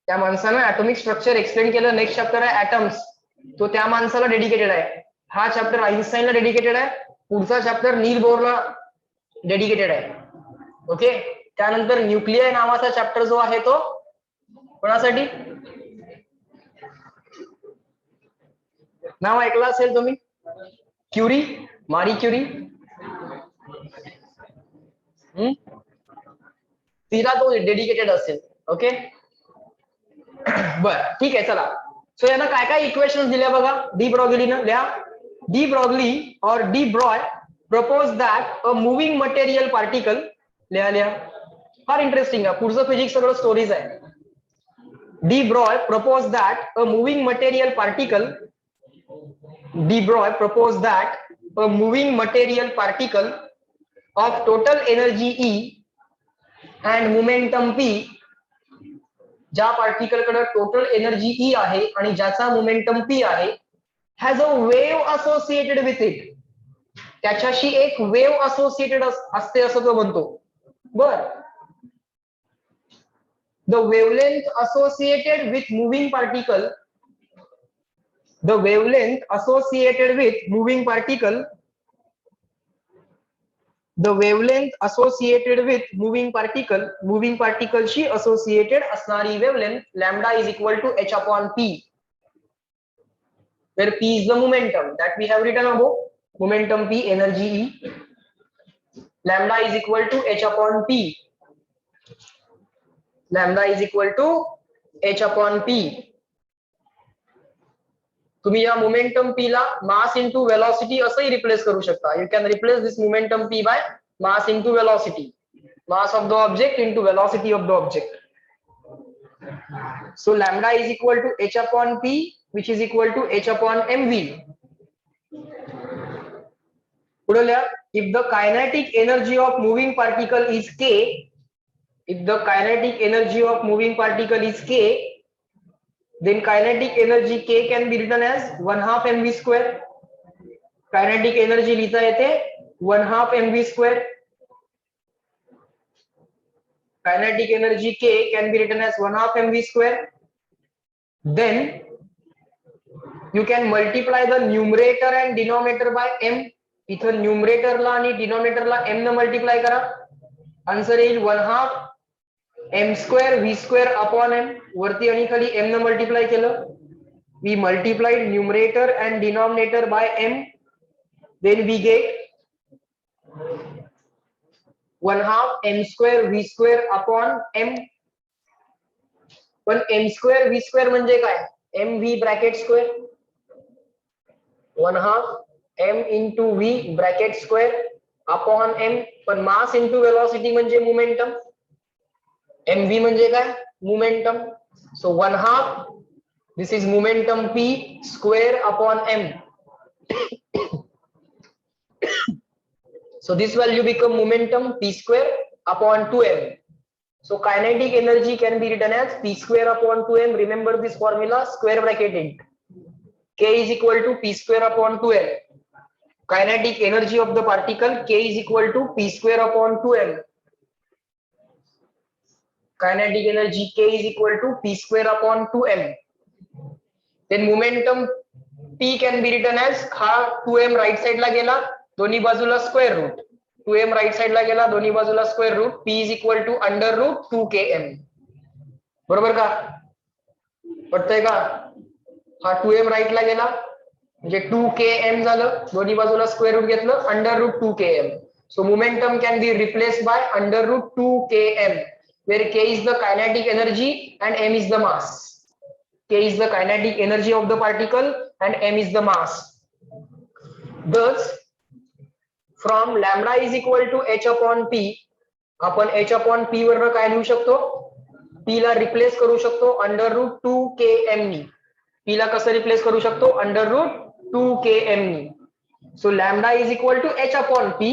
त्या माणसानं ऍटॉमिक स्ट्रक्चर एक्सप्लेन केलं. नेक्स्ट चॅप्टर आहे ऍटम्स, तो त्या माणसाला डेडिकेटेड आहे. हा चॅप्टर आईन्स्टाईनला डेडिकेटेड आहे. पुढचा चॅप्टर नील बोरला डेडिकेटेड आहे. ओके, त्यानंतर न्यूक्लियर नावाचा चॅप्टर जो आहे तो कोणासाठी, नाव ऐकलं असेल तुम्ही, क्युरी, मारी क्युरी. तिला तो डेडिकेटेड असेल. ओके, बर ठीक आहे. चला, सो यानं काय काय इक्वेशन्स दिल्या बघा डी ब्रॉगलीनं. लिहा. डी ब्रॉगली और D Broglie propose that a moving material particle. लिहा लिहा, फार इंटरेस्टिंग आहे. पुढचं फिजिक्स सगळं स्टोरीज आहे. D Broglie propose that a moving material particle. D Broglie propose that a moving material particle of total energy E and momentum P, ज्या particle कडे total energy E आहे आणि ज्याचा मोमेंटम P आहे, has a wave associated with it. त्याच्याशी एक wave associated असते असं तो म्हणतो. बर, the wavelength associated with moving particle, the wavelength associated with moving particle, the wavelength associated with moving particle she associated असणारी wavelength lambda is equal to h upon p, where p is the momentum that we have written above. Momentum P, energy E. Lambda is equal to h upon p. Lambda is equal to h upon p. तुम्ही या momentum p ला mass into velocity असंही replace करू शकता. You can replace this momentum p by mass into velocity. Mass of the object into velocity of the object. So lambda is equal to h upon p, which is equal to h upon mv. पुढे लिहा, if the kinetic energy of moving particle is k, if the kinetic energy of moving particle is k, then kinetic energy k can be written as 1/2 mv square. Kinetic energy लिहिता येते 1/2 mv square. Kinetic energy k can be written as 1/2 mv square. Then you can multiply the numerator and denominator by m. इथं numerator ला आणि denominator ला m न multiply करा. Answer येईल 1/2 m square v square upon m. वरती आणि खाली m न मल्टिप्लाय केलं. We multiplied numerator and denominator by m. Then we get 1/2 m square v square upon m. पण m square v square म्हणजे काय? mv bracket square 1/2 m into v bracket square upon m. पण मास into velocity म्हणजे momentum. mv म्हणजे काय? Momentum. So 1/2 this is momentum p square upon m. So this value become momentum p square upon 2m. So kinetic energy can be written as p square upon 2m. Remember this formula, square bracket it. K is equal to p square upon 2m. Kinetic energy of the particle K is equal to p square upon 2m. Kinetic energy K is equal to p square upon 2m. Then momentum P can be written as हा 2m right side ला गेला, दोन्ही बाजूला square route. 2m right side ला गेला, दोन्ही बाजूला square root. P is equal to under root 2km. बरोबर का? पटतंय का? हा 2m राइट ला गेला म्हणजे 2km झालं, दोन्ही बाजूला स्क्वेअर रूट घेतलं, under root 2km. So momentum can be replace by under root 2km, where k is the kinetic energy and m is the mass. K is the kinetic energy of the particle and m is the mass. Thus, from lambda is equal to h upon p, आपण h upon p वरनं काय लिहू शकतो? p ला replace करू शकतो under root 2km नी. p ला कसं रिप्लेस करू शकतो? अंडर रूट 2km नी. So lambda is equal to h upon p.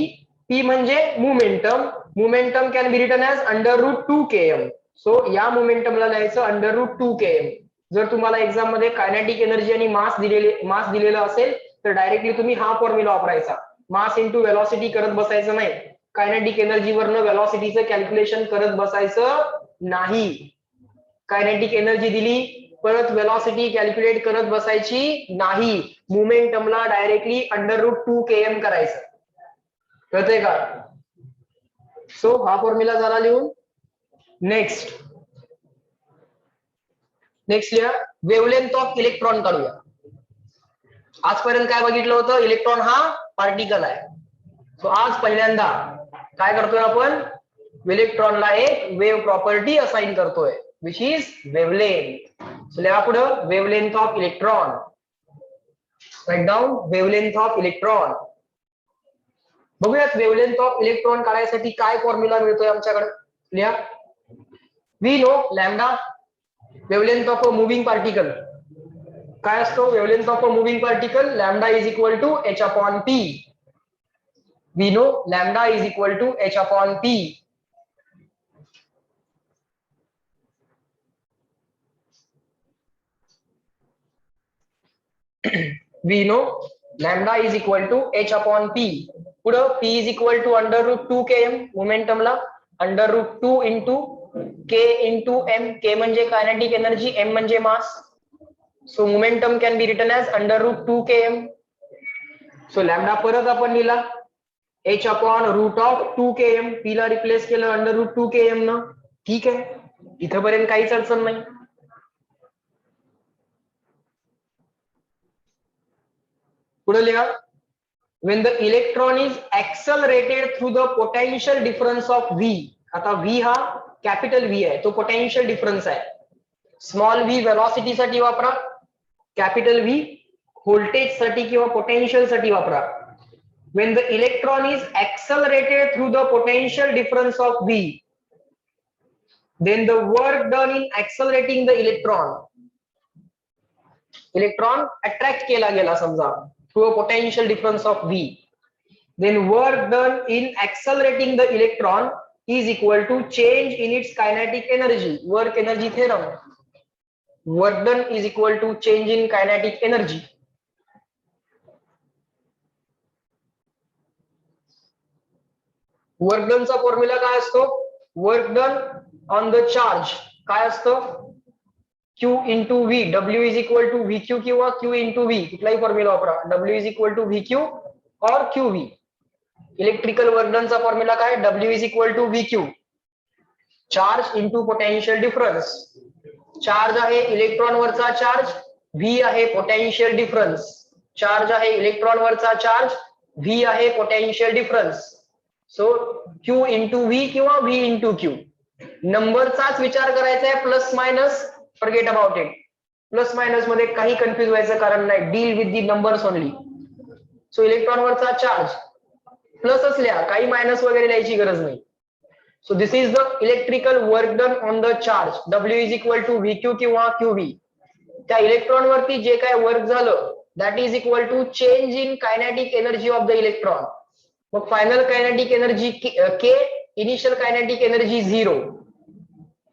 p म्हणजे momentum. Momentum can be written as under root 2km. So या मोमेंटमला लिहायचं अंडर रूट 2km. जर तुम्हाला एक्झाम मध्ये कायनेटिक एनर्जी आणि मास दिलेलं असेल तर डायरेक्टली तुम्ही हा फॉर्म्युला वापरायचा. मास इंटू वेलॉसिटी करत बसायचं नाही. कायनेटिक एनर्जी वरनं वेलॉसिटीचं कॅल्क्युलेशन करत बसायचं नाही. कायनेटिक एनर्जी दिली, परत वेलॉसिटी कॅल्क्युलेट करत बसायची नाही. मोमेंटमला डायरेक्टली अंडर रूट 2km करायचं. कळतंय का? सो हा फॉर्म्युला झाला लिहून. नेक्स्ट लिहा, वेवलेंथ ऑफ इलेक्ट्रॉन काढूया. आजपर्यंत काय बघितलं होतं? इलेक्ट्रॉन हा पार्टिकल आहे. सो आज पहिल्यांदा काय करतोय आपण? इलेक्ट्रॉनला एक वेव्ह प्रॉपर्टी असाइन करतोय, विच इज वेवलेंथ. सो लिहा पुढं, wavelength of electron. Write down wavelength of electron. बघूयात वेवलेंथ ऑफ इलेक्ट्रॉन काढायसाठी काय फॉर्म्युला मिळतोय आमच्याकडे. लिहा, we know lambda wavelength of a moving particle. काय असतो wavelength of a moving particle? Lambda is equal to h upon p. We know lambda is equal to h upon p. We know lambda is equal to h upon p. पुढं p is equal to under root 2km. मोमेंटमला under root 2 into k into m. k म्हणजे kinetic energy, m म्हणजे mass. So momentum can be written as under root 2km. So lambda परत आपण लिहिला h upon root of 2km. p ला replace केलं under root 2km न. ठीक आहे, इथपर्यंत काहीच अडचण नाही. पुढे लिहा, when the electron is accelerated through the potential difference of V. आता V हा कॅपिटल V आहे, तो पोटेन्शियल डिफरन्स आहे. स्मॉल v वेलॉसिटी साठी वापरा, कॅपिटल V व्होल्टेज साठी किंवा पोटेन्शियल साठी वापरा. when the electron is accelerated through the potential difference of V, then the work done in accelerating the electron attract केला गेला समजा through a potential difference of V, then work done in accelerating the electron is equal to change in its kinetic energy. Work energy theorem. Work done is equal to change in kinetic energy. Work done चा formula काय असतो? Work done on the charge काय असतं? Q into V. W is equal to VQ किंवा Q into V. कुठलाही formula वापरा. W is equal to VQ or QV. Electrical work done चा formula काय? W is equal to VQ. Charge into potential difference. Charge आहे electron वरचा charge, V आहे potential difference. Charge आहे electron वरचा charge, V आहे potential difference. So Q into V किंवा V into Q. नंबरचाच विचार करायचा आहे, plus minus forget about it. Plus minus मध्ये काही कन्फ्युज व्हायचं कारण नाही. Deal with the numbers only. So electron वरचा चार्ज प्लस असल्या काही मायनस वगैरे द्यायची गरज नाही. So this is the electrical work done on the charge. W is equal to VQ किंवा QV. त्या इलेक्ट्रॉन वरती जे काय वर्क झालं that is equal to change in kinetic energy of the electron. मग final kinetic energy K, initial kinetic energy 0.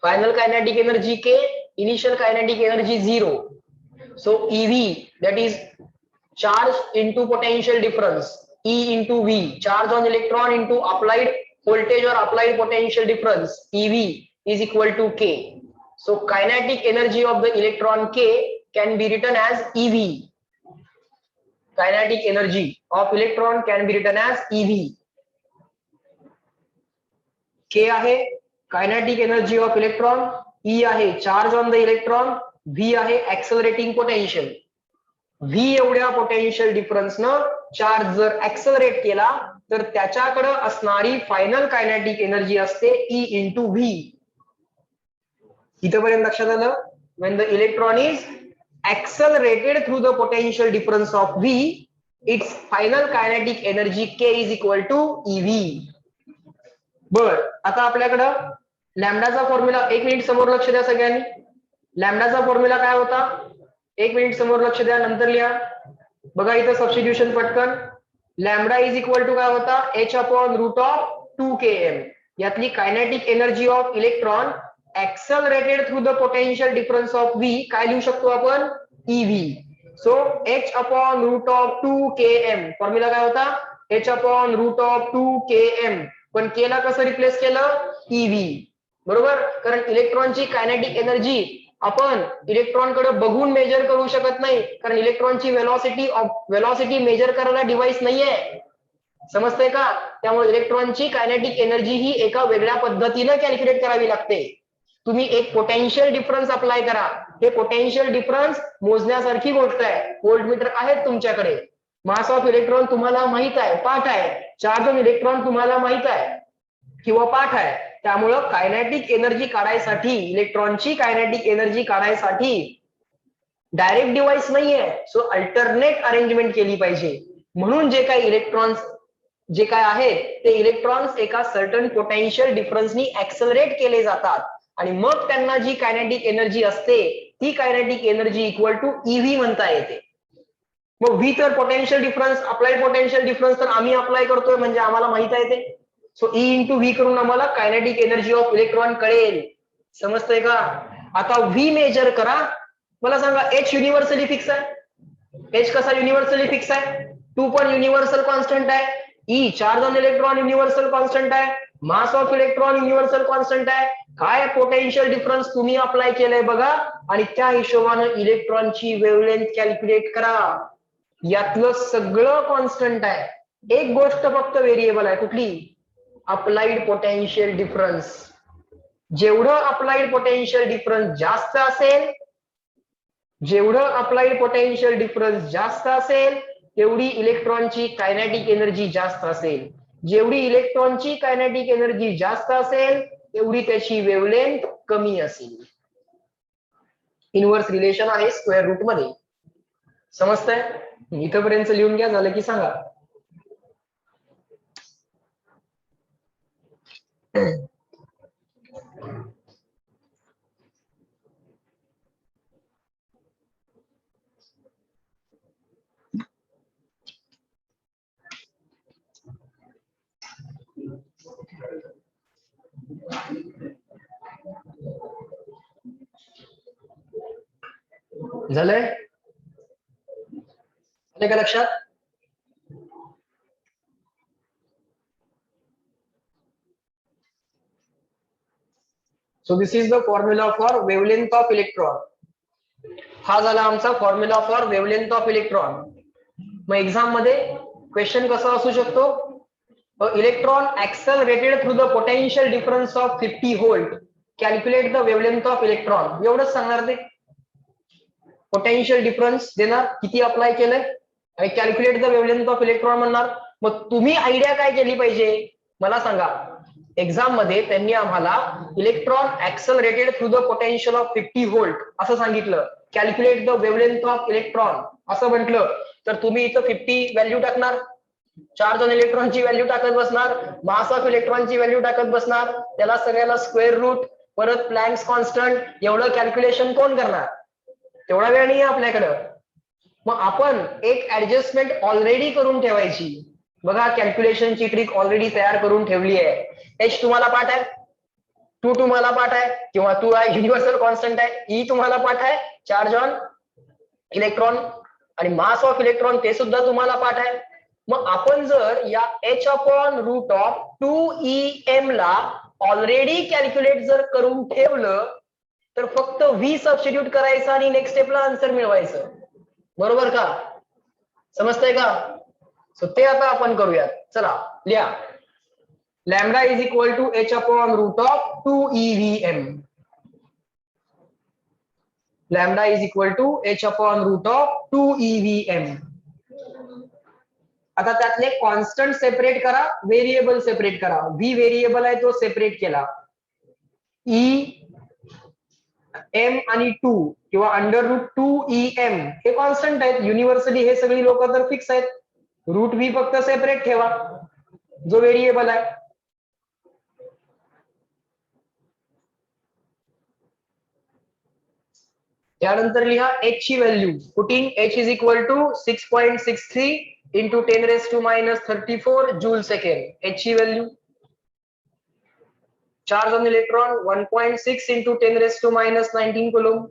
Final kinetic energy K, initial kinetic energy 0. So EV, that is charge into potential difference, E into V, charge on electron into applied voltage or applied potential difference, EV is equal to K. So kinetic energy of the electron K can be written as EV. Kinetic energy of electron can be written as EV. K आहे kinetic energy of electron, E आहे charge on the electron, V आहे ऍक्सलरेटिंग potential. V एवढ्या potential difference न charge जर ऍक्सलरेट केला तर त्याच्याकडे असणारी फायनल कायनेटिक एनर्जी असते E इंटू V. इथपर्यंत लक्षात आलं? when the electron is accelerated through the potential difference of V, its final kinetic energy K is equal to EV. बर, आता आपल्याकडं लॅम्डाचा फॉर्म्युला, एक मिनिट समोर लक्ष द्या सगळ्यांनी. लॅम्डाचा फॉर्म्युला काय होता? एक मिनिट समोर लक्ष द्या, नंतर लिहा. बघा इथं सबस्टिट्यूशन पटकन. लॅम्डा इज इक्वल टू काय होता? H upon root of 2km. यातली kinetic energy of electron accelerated through the potential difference of V काय लिहू शकतो आपण? EV. So H upon root of 2km. Formula काय होता? H upon root of 2km. पण केला कसं रिप्लेस केलं? EV. बरोबर, कारण इलेक्ट्रॉनची कायनेटिक एनर्जी आपण इलेक्ट्रॉनकडे बघून मेजर करू शकत नाही, कारण इलेक्ट्रॉनची वेलॉसिटी मेजर करायला डिव्हाइस नाहीये. समजतंय का? त्यामुळे इलेक्ट्रॉनची कायनेटिक एनर्जी ही एका वेगळ्या पद्धतीने कॅल्क्युलेट करावी लागते. तुम्ही एक पोटेन्शियल डिफरन्स अप्लाय करा. हे पोटेन्शियल डिफरन्स मोजण्यासारखी गोष्ट आहे. व्होल्टमीटर आहेत तुमच्याकडे. मास ऑफ इलेक्ट्रॉन तुम्हाला माहित आहे, पाठ आहे. चार्ज ऑन इलेक्ट्रॉन तुम्हाला माहित आहे किंवा पाठ आहे. त्यामुळं कायनेटिक एनर्जी काढायसाठी, इलेक्ट्रॉनची कायनेटिक एनर्जी काढायसाठी डायरेक्ट डिव्हाइस नाहीये. सो अल्टरनेट अरेंजमेंट केली पाहिजे. म्हणून जे काही इलेक्ट्रॉन्स जे काय आहेत ते इलेक्ट्रॉन्स एका सर्टन पोटेन्शियल डिफरन्सनी ऍक्सलरेट केले जातात आणि मग त्यांना जी कायनेटिक एनर्जी असते ती kinetic energy equal to EV म्हणता येते. मग V तर potential difference, applied potential difference तर आम्ही अप्लाय करतोय म्हणजे आम्हाला माहित आहे ते. सो E इंटू V करून आम्हाला कायनेटिक एनर्जी ऑफ इलेक्ट्रॉन कळेल. समजतंय का? आता V मेजर करा. मला सांगा H युनिव्हर्सली फिक्स आहे. H कसा युनिव्हर्सली फिक्स आहे? 2 पण युनिव्हर्सल कॉन्स्टंट आहे. E charge on electron universal constant आहे. Mass of electron universal constant आहे. काय पोटेन्शियल डिफरन्स तुम्ही अप्लाय केलंय बघा आणि त्या हिशोबाने इलेक्ट्रॉनची वेव्हलेंथ कॅल्क्युलेट करा. यातलं सगळं कॉन्स्टंट आहे. एक गोष्ट फक्त व्हेरिएबल आहे. कुठली? Applied potential difference. जेवढं अप्लाइड पोटेन्शियल डिफरन्स जास्त असेल, जेवढं अप्लाइड पोटेन्शियल डिफरन्स जास्त असेल तेवढी इलेक्ट्रॉनची कायनेटिक एनर्जी जास्त असेल. जेवढी इलेक्ट्रॉनची कायनेटिक एनर्जी जास्त असेल तेवढी त्याची वेव्हलेंथ कमी असेल. इनव्हर्स रिलेशन आहे स्क्वेअर रूट मध्ये. समजतंय? इथपर्यंत लिहून घ्या, झालं की सांगा. झालंय? आले का लक्षात? So this is the formula for wavelength of electron. हा झाला आमचा formula for wavelength of electron. मग एक्झाम मध्ये क्वेश्चन कसा असू शकतो? Electron accelerated through the potential difference of 50 volt, calculate the wavelength of electron. एवढंच सांगणार ते. पोटेन्शियल डिफरन्स देणार, किती अप्लाय केलंय, आणि calculate the wavelength of electron म्हणणार. मग तुम्ही आयडिया काय केली पाहिजे मला सांगा. एक्झाम मध्ये त्यांनी आम्हाला electron accelerated through the potential of 50 volt असं सांगितलं, calculate the wavelength of electron असं म्हटलं, तर तुम्ही इथं 50 व्हॅल्यू टाकणार, चार्ज ऑन इलेक्ट्रॉनची व्हॅल्यू टाकत बसणार, मास ऑफ इलेक्ट्रॉनची व्हॅल्यू टाकत बसणार, त्याला सगळ्याला स्क्वेअर रूट, परत प्लँक्स कॉन्स्टंट, एवढं कॅल्क्युलेशन कोण करणार? तेवढा वेळ नाही आपल्याकडं. मग आपण एक ऍडजस्टमेंट ऑलरेडी करून ठेवायची. बघा, कॅल्क्युलेशनची ट्रिक ऑलरेडी तयार करून ठेवली आहे. एच तुम्हाला पाठ आहे, टू तुम्हाला पाठ आहे, किंवा टू आहे युनिव्हर्सल कॉन्स्टंट आहे, ई तुम्हाला पाठ आहे, चार्ज ऑन इलेक्ट्रॉन आणि मास ऑफ इलेक्ट्रॉन ते सुद्धा तुम्हाला पाठ आहे. मग आपण जर या h upon root of 2em ला ऑलरेडी कॅल्क्युलेट जर करून ठेवलं तर फक्त v सबस्टिट्यूट करायचं आणि नेक्स्ट स्टेपला आन्सर मिळवायचं. बरोबर का? समजतंय का? सो ते आता आपण करूयात. चला लिहा. Lambda is equal to h upon root of 2evm. Lambda is equal to h upon root of 2evm. आता त्यातले कॉन्स्टंट सेपरेट करा, व्हेरिएबल सेपरेट करा. v व्हेरिएबल आहे तो सेपरेट केला. e m आणि 2 किंवा अंडर रूट 2em हे कॉन्स्टंट आहेत. युनिव्हर्सली हे सगळी लोक तर फिक्स आहेत. रूट v फक्त सेपरेट ठेवा जो व्हेरिएबल आहे. त्यानंतर लिहा h ची value. Putting h is equal to 6.63 into 10 raised to minus 34 joule second. h ची value. Charge on electron 1.6 into 10 raised to minus 19 coulomb.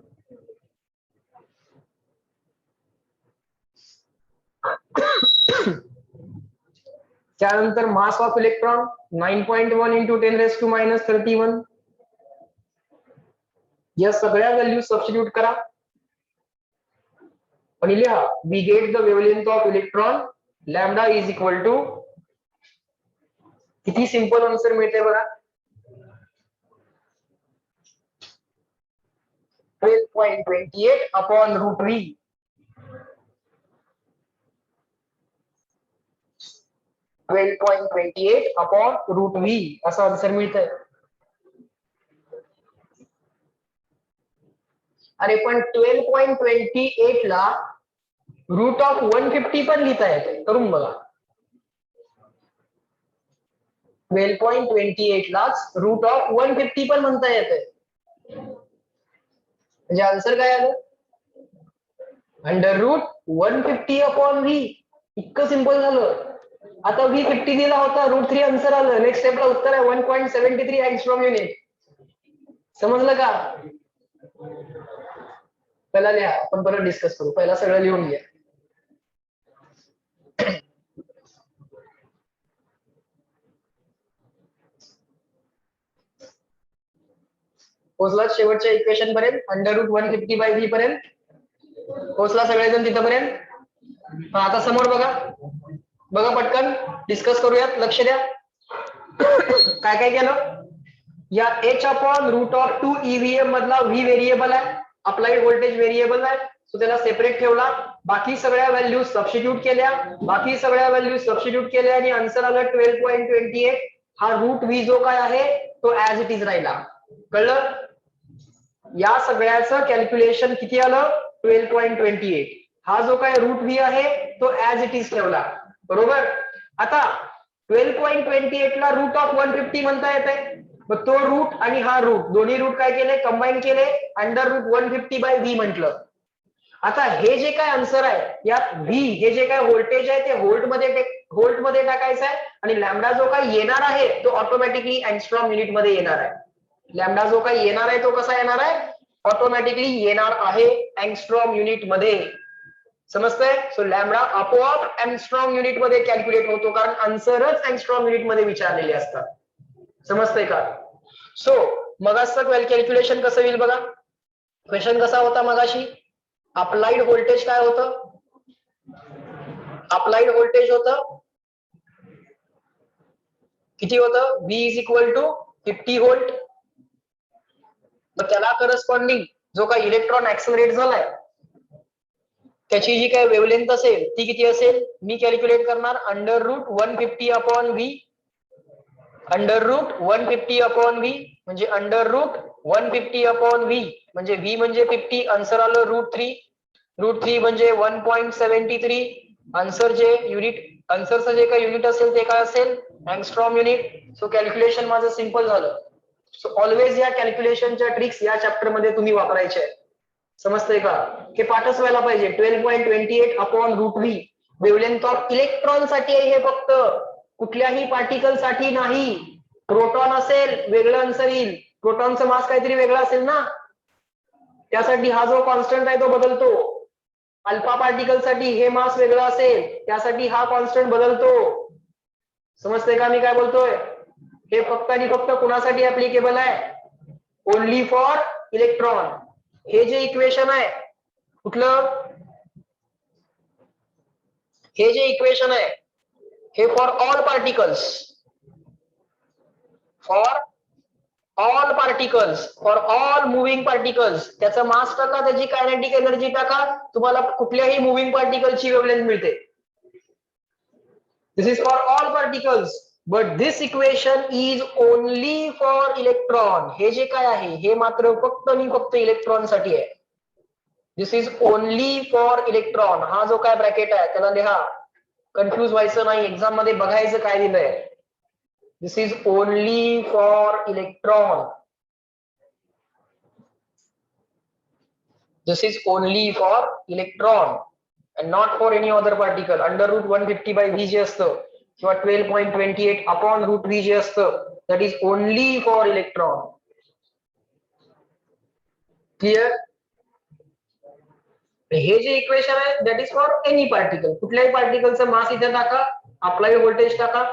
त्यानंतर मास of electron 9.1 into 10 raised to minus 31. या सगळ्या व्हॅल्यू सबस्टिट्यूट करा आणि लिहा we get the wavelength of electron. Lambda is equal to, किती simple answer मिळते बघा, 12.28 upon root v. 12.28 upon root v असं आन्सर मिळतंय. अरे पण 12.28 ला रूट ऑफ 150 पण लिहिता येते, करून बघा. 12.28 लाच रूट ऑफ 150 पण म्हणता येते. म्हणजे आन्सर काय आलं? Under root 150 upon v. इतकं सिंपल झालं. आता v 50 दिला होता, रूट 3 आन्सर आलं. नेक्स्ट स्टेपला उत्तर आहे 1.73 अँगस्ट्रॉम युनिट. समजलं का? पहिला लिहा, आपण परत डिस्कस करू. पहिला सगळं लिहून घ्या. पोचला शेवटच्या इक्वेशन पर्यंत, अंडर रूट 150 बाय v पर्यंत पोचला सगळेजण तिथपर्यंत. आता समोर बघा, बघा पटकन डिस्कस करूयात. लक्ष द्या काय काय केलं. या h upon root of 2 evm मधला v व्हेरिएबल आहे, अप्लाइड व्होल्टेज व्हेरिएबल आहे. सो त्याला सेपरेट ठेवला, बाकी सगळ्या व्हॅल्यूज सबस्टिट्यूट केल्या, आणि आन्सर आलं 12.28. हा रूट व्ही जो काय आहे तो ऍज इट इज राहिला. कळलं? या सगळ्याचं कॅल्क्युलेशन किती आलं? 12.28. हा जो काय रूट व्ही आहे तो ऍज इट इज ठेवला. बरोबर? आता 12.28 ला रूट ऑफ 150 म्हणता येते. मग तो रूट आणि हा रूट दोन्ही रूट काय केले? कंबाईन केले, अंडर रूट 150 बाय व्ही म्हटलं. आता हे जे काय आन्सर आहे यात व्ही हे जे काय व्होल्टेज आहे ते व्होल्ट मध्ये टाकायचं आहे, आणि लॅम्बडा जो काय येणार आहे तो ऑटोमॅटिकली अँगस्ट्रॉम युनिट मध्ये येणार आहे. लॅम्बडा जो काय येणार आहे तो कसा येणार आहे? ऑटोमॅटिकली येणार आहे अँगस्ट्रॉम युनिट मध्ये. समजतंय? सो लॅम्बडा आपोआप अँगस्ट्रॉम युनिट मध्ये कॅल्क्युलेट होतो, कारण आन्सरच अँगस्ट्रॉम युनिट मध्ये विचारलेले असतात. समजतंय का? सो मगाचं कॅल्क्युलेशन कसं होईल बघा. क्वेश्चन कसा होता मगाशी? अप्लाइड व्होल्टेज काय होतं? अप्लाइड व्होल्टेज होतं किती होतं? V is equal to 50 volt. मग त्याला करस्पॉन्डिंग जो काही इलेक्ट्रॉन ऍक्सलरेट झालाय त्याची जी काय वेव्हलेंथ असेल ती किती असेल? मी कॅल्क्युलेट करणार under root 150 upon V. Under root 150 upon V म्हणजे अंडर रूट 150 अपॉन व्ही म्हणजे व्ही म्हणजे 50, आन्सर आलं √3. √3 म्हणजे 1.73. आन्सरचं जे काही युनिट असेल ते काय असेल? Angstrom unit. सो कॅल्क्युलेशन माझं सिंपल झालं. सो ऑलवेज या कॅल्क्युलेशनच्या ट्रिक्स या चॅप्टर मध्ये तुम्ही वापरायचे. समजतंय का? हे पाठच व्हायला पाहिजे. 12.28 upon √v wavelength of electron साठी आहे हे, फक्त कुठल्याही पार्टिकल साठी नाही. प्रोटॉन असेल वेगळं आन्सर येईल, प्रोटॉनचं मास काहीतरी वेगळं असेल ना, त्यासाठी हा जो कॉन्स्टंट आहे तो बदलतो. अल्फा पार्टिकल साठी हे मास वेगळं असेल त्यासाठी हा कॉन्स्टंट बदलतो. समजतंय का मी काय बोलतोय? हे फक्त आणि फक्त कुणासाठी ऍप्लिकेबल आहे? Only for electron. हे जे इक्वेशन आहे कुठलं? हे जे इक्वेशन आहे हे for all particles, for all moving particles. त्याचा मास टाका, त्याची कायनेटिक एनर्जी टाका, तुम्हाला कुठल्याही मुव्हिंग पार्टिकलची वेव्हलेंथ मिळते. This is for all particles, but this equation is only for electron. हे जे काय आहे हे मात्र फक्त आणि फक्त इलेक्ट्रॉन साठी आहे. दिस इज ओनली फॉर इलेक्ट्रॉन. हा जो काय ब्रॅकेट आहे त्याला लिहा, कन्फ्युज व्हायचं नाही, एक्झाम मध्ये बघायचं काय दिलंय. This is only for electron. This is only for electron and not for any other particle. Under root 150 by V जे असतं किंवा 12.28 अपॉन √v जे असतं that is only for electron. Clear? हे जे इक्वेशन आहे that is for any particle. कुठल्याही पार्टिकलचं मास इथे टाका, अप्लाइड व्होल्टेज टाका.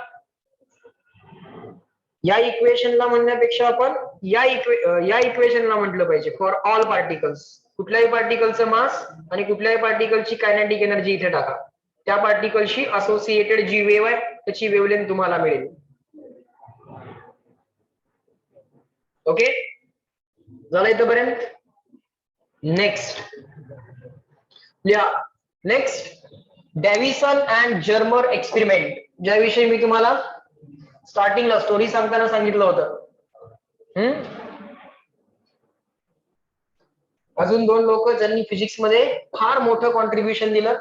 या इक्वेशनला म्हणण्यापेक्षा आपण या इक्वेशनला म्हटलं पाहिजे फॉर ऑल पार्टिकल्स. कुठल्याही पार्टिकलचं मास आणि कुठल्याही पार्टिकलची कायनेटिक एनर्जी इथे टाका, त्या पार्टिकलशी असोसिएटेड जी वेव्ह आहे त्याची वेव्हलेंथ तुम्हाला मिळेल. ओके, झालं इथपर्यंत? नेक्स्ट डॅव्हिसन अँड जर्मर एक्सपेरिमेंट, ज्याविषयी मी तुम्हाला स्टार्टिंगला स्टोरी सांगताना सांगितलं होतं. अजून दोन लोक ज्यांनी फिजिक्स मध्ये फार मोठं कॉन्ट्रीब्युशन दिलं.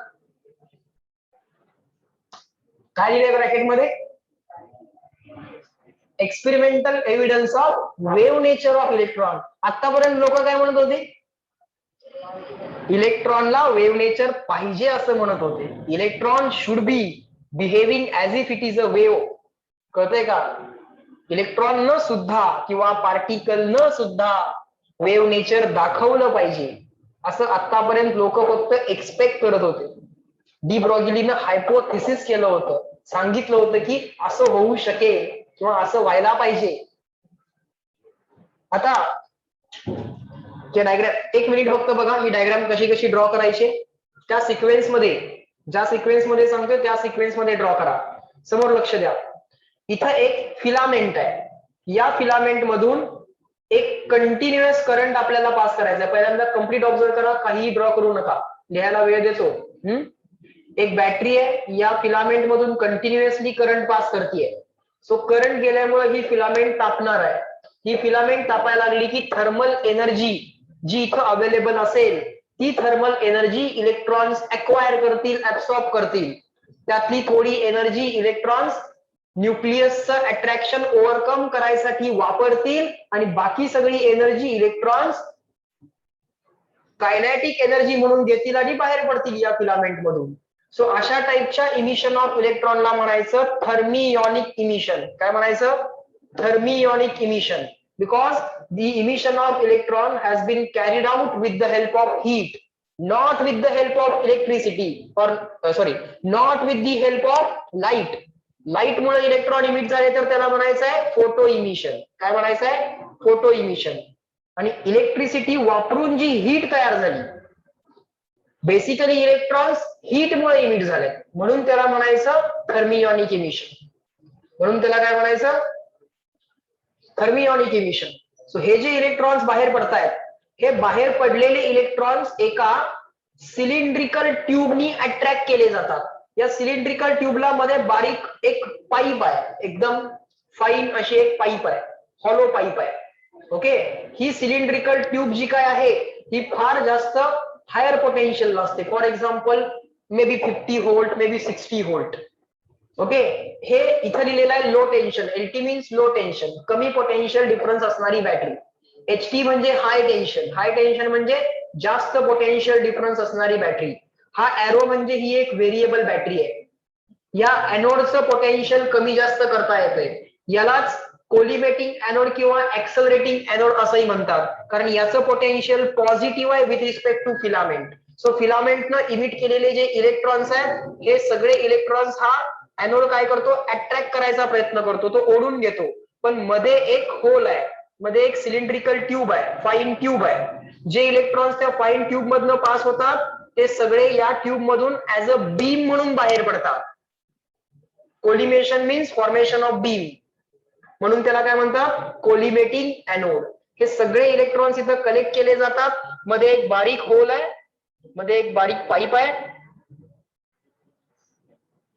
काय दिलंय ब्रॅकेट मध्ये? Experimental evidence of wave nature of electron. आतापर्यंत लोक काय म्हणत होते? इलेक्ट्रॉनला वेव्ह नेचर पाहिजे असं म्हणत होते. Electron should be behaving as if it is a wave. कळतंय का? इलेक्ट्रॉन न सुद्धा किंवा पार्टिकल न सुद्धा वेव्ह नेचर दाखवलं पाहिजे असं आतापर्यंत लोक फक्त एक्सपेक्ट करत होते. डी ब्रॉग्लीनं हायपोथेसिस केलं होतं, सांगितलं होतं की असं होऊ शकेल किंवा असं व्हायला पाहिजे. आता ते डायग्राम एक मिनिट फक्त बघा, ही डायग्राम कशी ड्रॉ करायची त्या सिक्वेन्स मध्ये, ज्या सिक्वेन्स मध्ये सांगतोय त्या सिक्वेन्स मध्ये ड्रॉ करा. समोर लक्ष द्या. इथं एक फिलामेंट आहे, या फिलामेंट मधून एक कंटिन्युअस करंट आपल्याला पास करायचा आहे. पहिल्यांदा कम्प्लीट ऑब्झर्व करा, काहीही ड्रॉ करू नका, लिहायला वेळ देतो. एक बॅटरी आहे, या फिलामेंट मधून कंटिन्युअसली करंट पास करतेय. सो करंट गेल्यामुळे ही फिलामेंट तापणार आहे. ही फिलामेंट तापायला लागली की थर्मल एनर्जी जी इथं अवेलेबल असेल ती थर्मल एनर्जी इलेक्ट्रॉन्स एक्वायर करतील, ऍब्सॉर्ब करतील. त्यातली थोडी एनर्जी इलेक्ट्रॉन्स न्यूक्लियसचं अट्रॅक्शन ओव्हरकम करायसाठी वापरतील आणि बाकी सगळी एनर्जी इलेक्ट्रॉन्स कायनेटिक एनर्जी म्हणून घेतील आणि बाहेर पडतील या फिलामेंट मधून. सो अशा टाईपच्या इमिशन ऑफ इलेक्ट्रॉनला म्हणायचं थर्मियोनिक इमिशन. काय म्हणायचं? Thermionic emission. Because the emission of electron has been carried out with the help of heat, not with the help of electricity, or not with the help of light. Light मुळे electron emit झाले तर त्याला म्हणायचं आहे photo emission. काय म्हणायचं आहे? Photo emission. आणि इलेक्ट्रिसिटी वापरून जी हीट तयार झाली, बेसिकली इलेक्ट्रॉन्स हीट मुळे इमिट झाले, म्हणून त्याला म्हणायचं थर्मियोनिक इमिशन. म्हणून त्याला काय म्हणायचं? Thermionic emission. सो हे जे इलेक्ट्रॉन्स बाहेर पडतायत, हे बाहेर पडलेले इलेक्ट्रॉन्स एका सिलेंड्रिकल ट्यूबनी अट्रॅक्ट केले जातात. या सिलेंड्रिकल ट्यूबला मध्ये बारीक एक पाईप आहे, एकदम फाईन अशी एक पाईप आहे, हॉलो पाईप आहे. ओके, ही सिलेंड्रिकल ट्यूब जी काय आहे ही फार जास्त हायर पोटेन्शियल असते. For example may be 50 volt, may be 60 volt. Okay, हे इथं लिहिलेलं आहे low tension. LT means low tension, कमी पोटेन्शियल डिफरन्स असणारी बॅटरी. एचटी म्हणजे हाय टेन्शन, हाय टेन्शन म्हणजे जास्त पोटेन्शियल डिफरन्स असणारी बॅटरी. हा एरो म्हणजे ही एक व्हेरिएबल बॅटरी आहे. या एनोडचं पोटेन्शियल कमी जास्त करता येतंय. यालाच कोलिमेटिंग एनोड किंवा ऍक्सलरेटिंग एनोड असंही म्हणतात, कारण याचं पोटेन्शियल पॉझिटिव्ह आहे with respect to filament. So फिलामेंटनं इमिट केलेले जे इलेक्ट्रॉन्स आहेत, हे सगळे इलेक्ट्रॉन्स हा एनोड काय करतो? अट्रॅक्ट करायचा प्रयत्न करतो, तो ओढून घेतो. पण मध्ये एक होल आहे, मध्ये एक सिलेंड्रिकल ट्यूब आहे, फाईन ट्यूब आहे. जे इलेक्ट्रॉन्स त्या फाईन ट्यूब मधनं पास होतात ते सगळे या ट्यूब मधून ऍज अ बीम म्हणून बाहेर पडतात. Collimation means formation of beam, म्हणून त्याला काय म्हणतात? Collimating anode. हे सगळे इलेक्ट्रॉन्स इथं कलेक्ट केले जातात. मध्ये एक बारीक होल आहे, मध्ये एक बारीक पाईप आहे,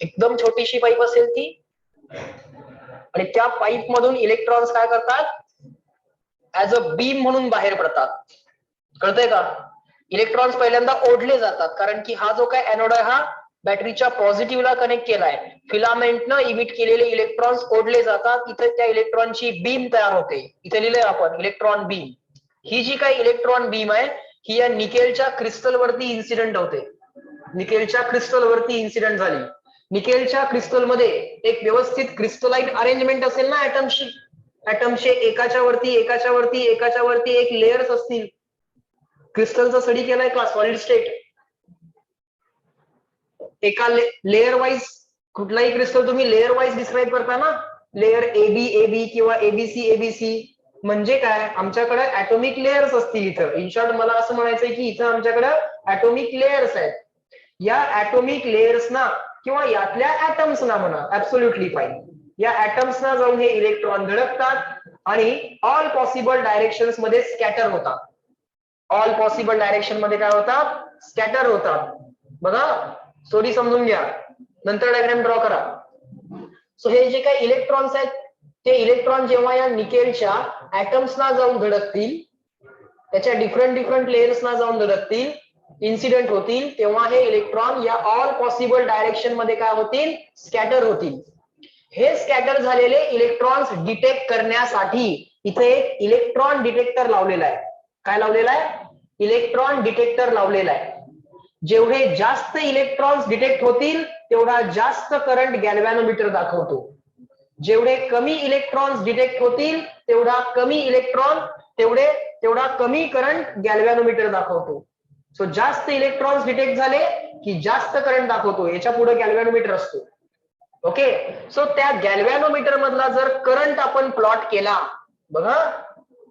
एकदम छोटीशी पाईप असेल ती, आणि त्या पाईप मधून इलेक्ट्रॉन्स काय करतात? ऍज अ बीम म्हणून बाहेर पडतात. कळतंय का? इलेक्ट्रॉन्स पहिल्यांदा ओढले जातात, कारण की हा जो काय एनोड आहे हा बॅटरीच्या पॉझिटिव्हला कनेक्ट केलाय. फिलामेंटनं इमिट केलेले इलेक्ट्रॉन्स ओढले जातात. इथे त्या इलेक्ट्रॉनची बीम तयार होते. इथे लिहिलंय आपण इलेक्ट्रॉन बीम. ही जी काही इलेक्ट्रॉन बीम आहे ही या निकेलच्या क्रिस्टल वरती इन्सिडेंट होते. निकेलच्या क्रिस्टल वरती इन्सिडेंट झाली. निकेलच्या क्रिस्टल मध्ये एक व्यवस्थित क्रिस्टलाइन अरेंजमेंट असेल ना ऍटम्सची. ऍटमचे एकाच्या वरती एकाच्या वरती एकाच्या वरती एक लेयर्स असतील. क्रिस्टलचा स्टडी केलाय का? Solid state. एका लेअर वाईज कुठलाही क्रिस्टल तुम्ही लेअर वाईज डिस्क्राईब करता ना, लेअर एबी एबी किंवा एबीसी एबीसी. म्हणजे काय? आमच्याकडे ऍटॉमिक लेयर्स असतील इथं. इन शॉर्ट मला असं म्हणायचंय की इथं आमच्याकडे ऍटॉमिक लेयर्स आहेत. या ऍटॉमिक लेयर्स ना किंवा यातल्या ऍटम्स ना म्हणा, ऍब्सोल्युटली फाईन. या ऍटम्स ना जाऊन हे इलेक्ट्रॉन धडकतात आणि ऑल पॉसिबल डायरेक्शन्स मध्ये स्कॅटर होतात. ऑल पॉसिबल डायरेक्शन मध्ये काय होतात? स्कॅटर होतात. बघा, स्टोरी समजून घ्या, नंतर डायग्राम ड्रॉ करा. सो हे जे काही इलेक्ट्रॉन्स आहेत ते इलेक्ट्रॉन जेव्हा या निकेलच्या ऍटम्सना जाऊन धडकतील, त्याच्या डिफरंट लेयर्सना जाऊन धडकतील, इन्सिडेंट होतील, तेव्हा हे इलेक्ट्रॉन या ऑल पॉसिबल डायरेक्शन मध्ये काय होतील? स्कॅटर होतील. हे स्कॅटर झालेले इलेक्ट्रॉन्स डिटेक्ट करण्यासाठी इथे एक इलेक्ट्रॉन डिटेक्टर लावलेला आहे. काय लावलेला आहे? इलेक्ट्रॉन डिटेक्टर लावलेला आहे. जेवढे जास्त इलेक्ट्रॉन्स डिटेक्ट होतील तेवढा जास्त करंट गॅल्व्हॅनोमीटर दाखवतो. जेवढे कमी इलेक्ट्रॉन्स डिटेक्ट होतील तेवढा कमी करंट गॅल्व्हॅनोमीटर दाखवतो. सो जास्त इलेक्ट्रॉन्स डिटेक्ट झाले की जास्त करंट दाखवतो. याच्या पुढे गॅल्व्हॅनोमीटर असतो. ओके, सो त्या गॅल्व्हॅनोमीटर मधला जर करंट आपण प्लॉट केला, बघा,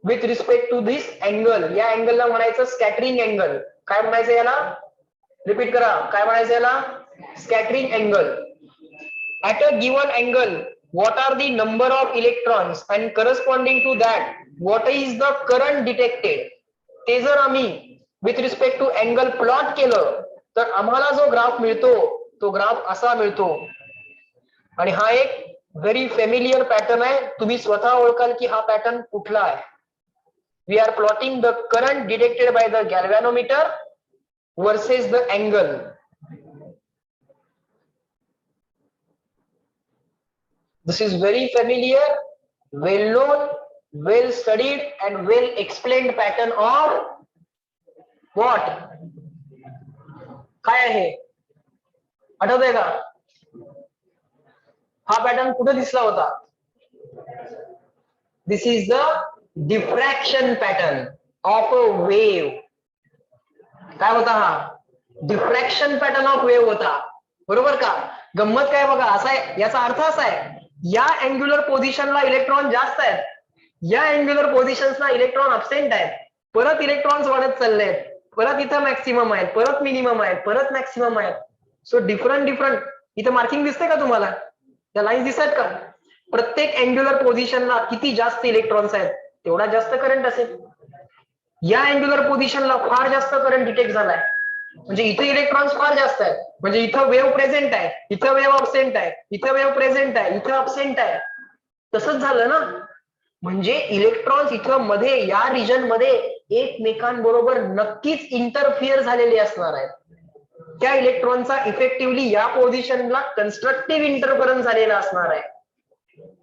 with respect to this angle, या अँगलला म्हणायचं स्कॅटरिंग अँगल. काय म्हणायचं याला? रिपीट करा, काय म्हणायचं याला? Scattering angle. At a given angle what are the number of electrons and corresponding to that what is the current detected, ते जर आम्ही with respect to angle plot केलं तर आम्हाला जो ग्राफ मिळतो तो ग्राफ असा मिळतो. आणि हा एक व्हेरी फेमिलियर पॅटर्न आहे, तुम्ही स्वतः ओळखाल की हा पॅटर्न कुठला आहे. We are plotting the current detected by the galvanometer versus the angle. This is very familiar, well known, well studied and well explained pattern of what? काय आहे आठवतंय का? हा पॅटर्न कुठे दिसला होता? This is the diffraction pattern of a wave. काय होता हा? Diffraction pattern of wave होता, बरोबर का? गंमत काय बघा, असा आहे, याचा अर्थ असा आहे, या अँग्युलर पोझिशनला इलेक्ट्रॉन जास्त आहेत, या अँग्युलर पोझिशन्सला इलेक्ट्रॉन अब्सेंट आहेत, परत इलेक्ट्रॉन्स वाढत चालले आहेत, परत इथं मॅक्सिमम आहेत, परत मिनिमम आहेत, परत मॅक्सिमम आहेत. सो डिफरंट इथं मार्किंग दिसते का तुम्हाला? त्या लाईन्स दिसतात का? प्रत्येक अँग्युलर पोझिशनला किती जास्त इलेक्ट्रॉन्स आहेत तेवढा जास्त करंट असेल. या अँग्युलर पोझिशनला फार जास्त करंट डिटेक्ट झालाय, म्हणजे इथे इलेक्ट्रॉन्स फार जास्त आहेत, म्हणजे इथं वेव्ह प्रेझेंट आहे, इथं वेव्ह अब्सेंट आहे, इथं वेव्ह प्रेझेंट आहे, इथं अब्सेंट आहे. तसंच झालं ना, म्हणजे इलेक्ट्रॉन्स इथं मध्ये या रिजन मध्ये एकमेकांबरोबर नक्कीच इंटरफिअर झालेले असणार आहेत. त्या इलेक्ट्रॉनचा इफेक्टिव्हली या पोझिशनला कन्स्ट्रक्टिव्ह इंटरफरन्स झालेला असणार आहे.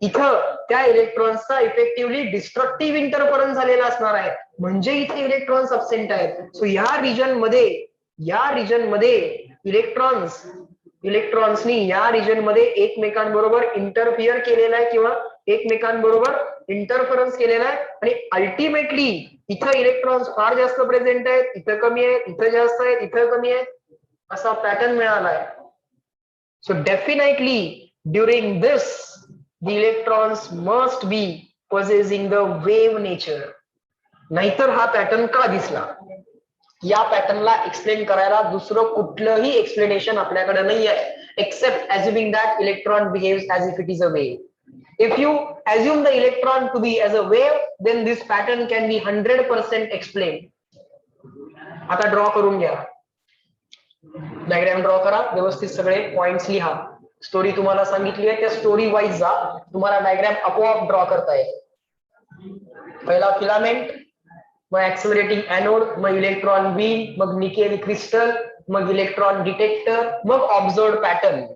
इथं त्या इलेक्ट्रॉन्सचा इफेक्टिव्हली डिस्ट्रक्टिव्ह इंटरफरन्स झालेला असणार आहे, म्हणजे इथे इलेक्ट्रॉन्स अब्सेंट आहेत. सो या रिजन मध्ये इलेक्ट्रॉन्सनी या रिजन मध्ये एकमेकांबरोबर इंटरफिअर केलेला आहे किंवा एकमेकांबरोबर इंटरफरन्स केलेला आहे, आणि अल्टिमेटली इथं इलेक्ट्रॉन्स फार जास्त प्रेझेंट आहेत, इथं कमी आहेत, इथं जास्त आहेत, इथं कमी आहेत, असा पॅटर्न मिळाला आहे. So definitely during this the electrons must be possessing the wave nature. नाहीतर हा पॅटर्न का दिसला? या पॅटर्नला एक्सप्लेन करायला दुसरं कुठलंही एक्सप्लेनेशन आपल्याकडे नाही आहे, accept assuming that electron behaves as if it is a wave. If you assume the electron to be as a wave, then this pattern can be 100% explained. आता ड्रॉ करून घ्या, डायग्राम ड्रॉ करा, व्यवस्थित सगळे points लिहा. Story तुम्हाला सांगितली आहे त्या स्टोरी वाईज जा, तुम्हाला डायग्राम आपोआप ड्रॉ करता येईल. पहिला फिलामेंट, मग ऍक्सिलरेटिंग एनोड, मग इलेक्ट्रॉन बीम, मग निकेल क्रिस्टल, मग इलेक्ट्रॉन डिटेक्टर, मग ऑब्झर्व्ड पॅटर्न.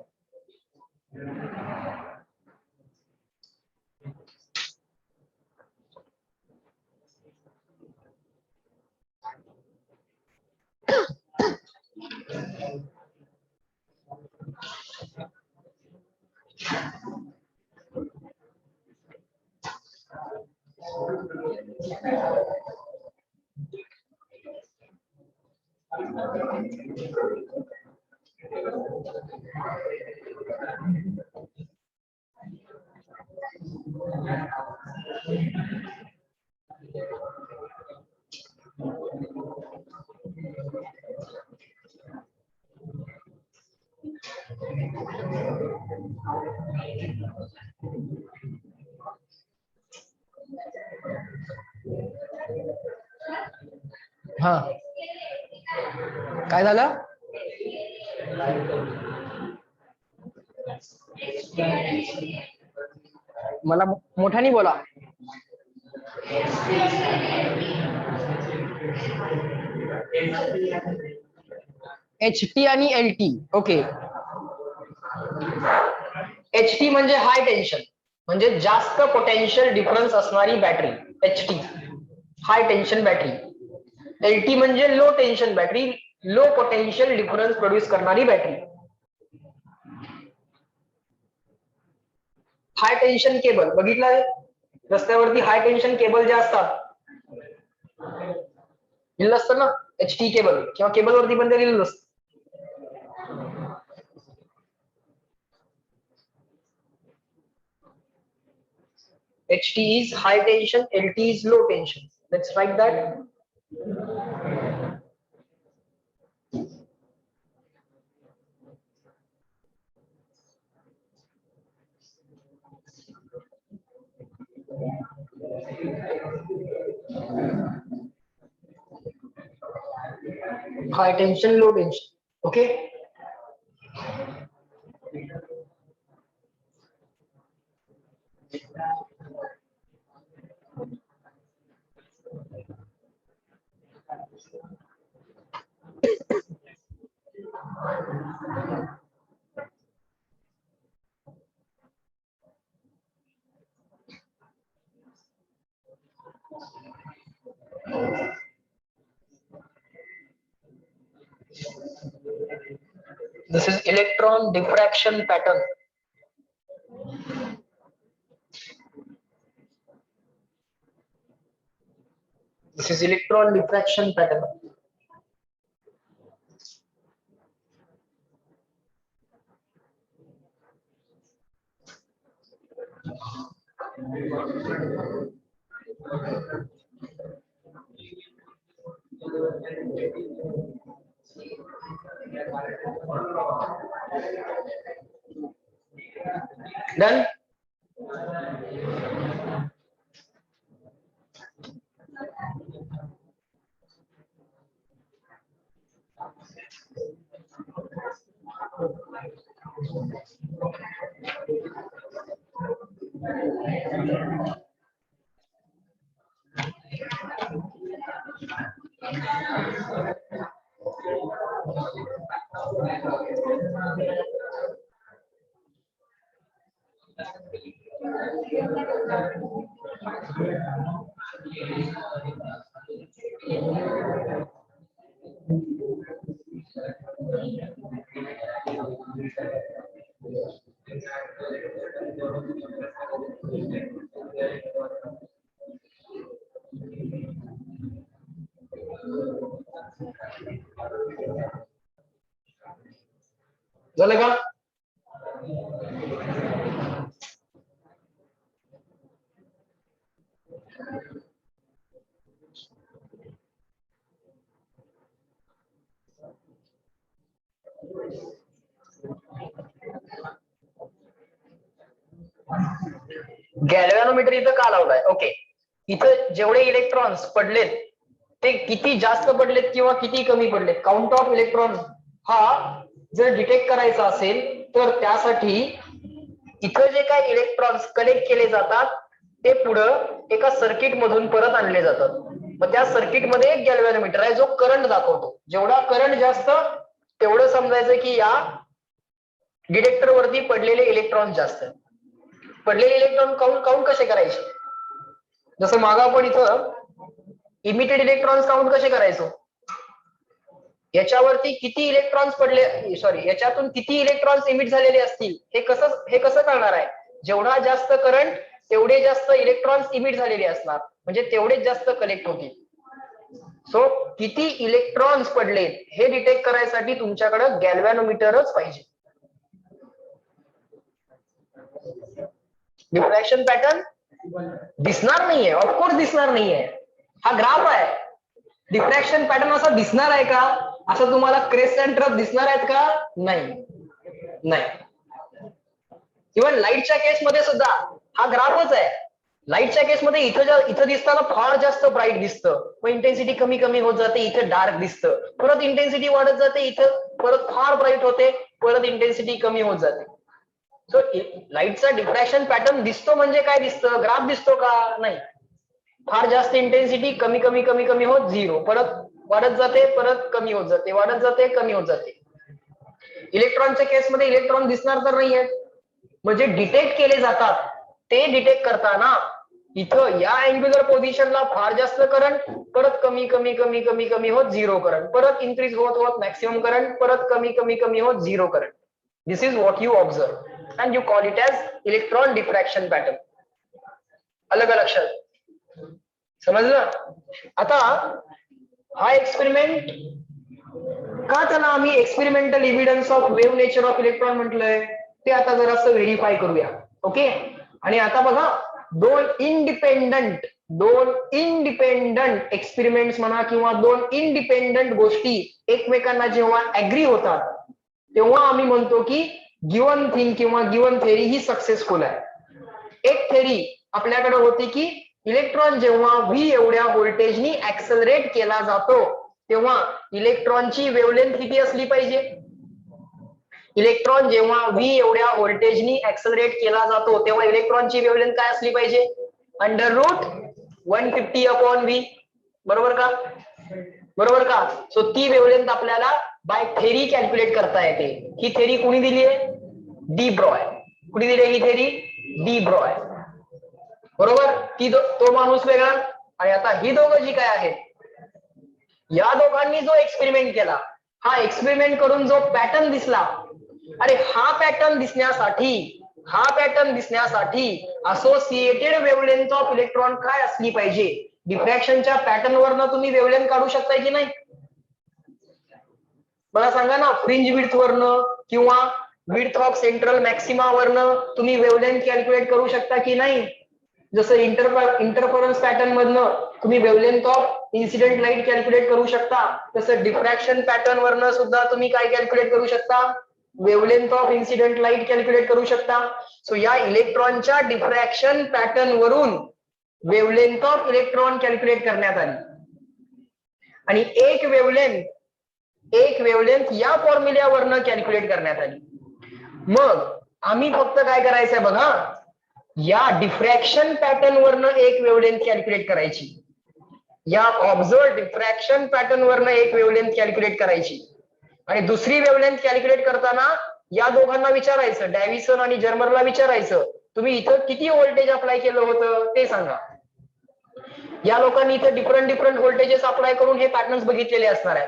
हा काय झालं? मला मोठ्याने बोला. HT आणि LT. ओके, HT म्हणजे हाय टेन्शन, म्हणजे जास्त पोटेन्शियल डिफरन्स असणारी बॅटरी, HT हाय टेन्शन बॅटरी. LT म्हणजे low tension battery, low potential difference produce करणारी बॅटरी. हाय टेन्शन केबल बघितलं रस्त्यावरती, हाय टेन्शन केबल जे असतात लिहिलं असतं ना, HT केबल, किंवा केबल वरती पण ते लिहिलं असतं. HT is high tension, LT is low tension. Let's write that. High tension, low tension. Okay. This is electron diffraction pattern. This is electron diffraction pattern. Done. झालं का? गॅल्व्हॅनोमीटर इथं का लावलाय? ओके, इथं जेवढे इलेक्ट्रॉन्स पडलेत ते किती जास्त पडलेत किंवा किती कमी पडलेत, काउंट ऑफ इलेक्ट्रॉन हा जर डिटेक्ट करायचा असेल तर त्यासाठी इथं जे काही इलेक्ट्रॉन्स कलेक्ट केले जातात ते पुढं एका सर्किट मधून परत आणले जातात. मग त्या सर्किट मध्ये एक गॅल्व्हॅनोमीटर आहे जो करंट दाखवतो. जेवढा करंट जास्त तेवढं समजायचं की या डिटेक्टर वरती पडलेले इलेक्ट्रॉन जास्त. पडलेले इलेक्ट्रॉन काउंट कसे करायचे? जसं मागं आपण इथं इमिटेड इलेक्ट्रॉन्स काउंट कसे करायचो? याच्यावरती किती इलेक्ट्रॉन्स पडले, सॉरी याच्यातून किती इलेक्ट्रॉन्स इमिट झालेले असतील हे कसं कळणार आहे? जेवढा जास्त करंट तेवढे जास्त इलेक्ट्रॉन्स इमिट झालेले असणार, म्हणजे तेवढेच जास्त कलेक्ट होतील. सो किती इलेक्ट्रॉन्स पडले हे डिटेक्ट करायसाठी तुमच्याकडे गॅल्व्हॅनोमीटरच पाहिजे. डिफ्रॅक्शन पॅटर्न दिसणार नाहीये, ऑफकोर्स दिसणार नाहीये. हा ग्राफ आहे. डिफ्रॅक्शन पॅटर्न असा दिसणार आहे का? असं तुम्हाला क्रेस्ट अँड ट्रफ दिसणार आहेत का? नाही. इव्हन लाईटच्या केसमध्ये सुद्धा हा ग्राफच आहे. लाईटच्या केसमध्ये इथं दिसताना फार जास्त ब्राईट दिसतं, मग इंटेन्सिटी कमी कमी होत जाते, इथं डार्क दिसतं, परत इंटेन्सिटी वाढत जाते, इथं परत फार ब्राईट होते, परत इंटेन्सिटी कमी होत जाते. सो लाईटचा डिफ्रॅक्शन पॅटर्न दिसतो म्हणजे काय दिसतं? ग्राफ दिसतो का? नाही. फार जास्त इंटेन्सिटी कमी कमी कमी कमी होत झिरो, परत वाढत जाते, परत कमी होत जाते, वाढत जाते, कमी होत जाते. इलेक्ट्रॉनच्या केसमध्ये इलेक्ट्रॉन दिसणार तर नाहीये. म्हणजे डिटेक्ट केले जातात ते डिटेक्ट करताना इथं या अँग्युलर पोझिशनला फार जास्त करंट, परत कमी कमी कमी कमी कमी होत झिरो करंट, परत इन्क्रीज होत मॅक्सिमम करंट, परत कमी कमी कमी होत zero current. This is what you observe and you call it as electron diffraction pattern. अलग अलग लक्षात समजलं? आता हा एक्सपेरिमेंट का त्याला आम्ही experimental evidence of wave nature of electron म्हटलंय ते आता जरासं व्हेरीफाय करूया. ओके, आणि आता बघा दोन इंडिपेंडंट एक्सपेरिमेंट्स म्हणा किंवा दोन इंडिपेंडंट गोष्टी एकमेकांना जेव्हा ऍग्री होतात तेव्हा आम्ही म्हणतो की गिवन थिंग किंवा गिवन थेरी ही सक्सेसफुल आहे. एक थेरी आपल्याकडे होती की इलेक्ट्रॉन जेव्हा व्ही एवढ्या व्होल्टेजनी ऍक्सलरेट केला जातो तेव्हा इलेक्ट्रॉनची वेव्हलेंथ किती असली पाहिजे. इलेक्ट्रॉन जेव्हा व्ही एवढ्या व्होल्टेजनी ऍक्सलरेट केला जातो तेव्हा इलेक्ट्रॉनची वेव्हलेंथ काय असली पाहिजे. √150/v. बरोबर का. बरोबर का. सो ती वेव्हलेंथ आपल्याला बाय थेरी कॅल्क्युलेट करता येते. ही थेरी कुणी दिली आहे. D Broglie. कुणी दिली ही थेरी. D Broglie. बरोबर. तो माणूस वेगळा आणि आता ही दोघं जी काय आहेत या दोघांनी जो एक्सपेरिमेंट केला हा एक्सपेरिमेंट करून जो पॅटर्न दिसला अरे हा पॅटर्न दिसण्यासाठी असोसिएटेड वेव्हलेंथ ऑफ इलेक्ट्रॉन काय असली पाहिजे. डिफ्रॅक्शनच्या पॅटर्न वरनं तुम्ही वेव्हलेंथ काढू शकताय की नाही. मला सांगा ना. फ्रिंज विड्थ वरनं किंवा विड्थ ऑफ सेंट्रल मॅक्सिमा वरनं तुम्ही वेव्हलेंथ कॅल्क्युलेट करू शकता की नाही. जसं इंटरफरन्स पॅटर्न मधनं तुम्ही wavelength of incident light calculate करू शकता तसं डिफ्रॅक्शन पॅटर्न वरनं सुद्धा तुम्ही काय कॅल्क्युलेट करू शकता. Wavelength of incident light calculate करू शकता. सो या इलेक्ट्रॉनच्या डिफ्रॅक्शन पॅटर्न वरून वेव्हलेंथ ऑफ इलेक्ट्रॉन कॅल्क्युलेट करण्यात आली आणि एक वेव्हलेंथ या फॉर्म्युल्यावरनं कॅल्क्युलेट करण्यात आली. मग आम्ही फक्त काय करायचंय बघा या डिफ्रॅक्शन पॅटर्न वरनं एक वेव्हलेंथ कॅल्क्युलेट करायची. या ऑब्झर्व डिफ्रॅक्शन पॅटर्न वरनं एक वेव्हलेंथ कॅल्क्युलेट करायची आणि दुसरी वेव्हलेंथ कॅल्क्युलेट करताना या दोघांना विचारायचं डॅव्हिसन आणि जर्मरला विचारायचं तुम्ही इथं किती व्होल्टेज अप्लाय केलं होतं ते सांगा. या लोकांनी इथे डिफरंट व्होल्टेजेस अप्लाय करून हे पॅटर्न्स बघितलेले असणार आहे.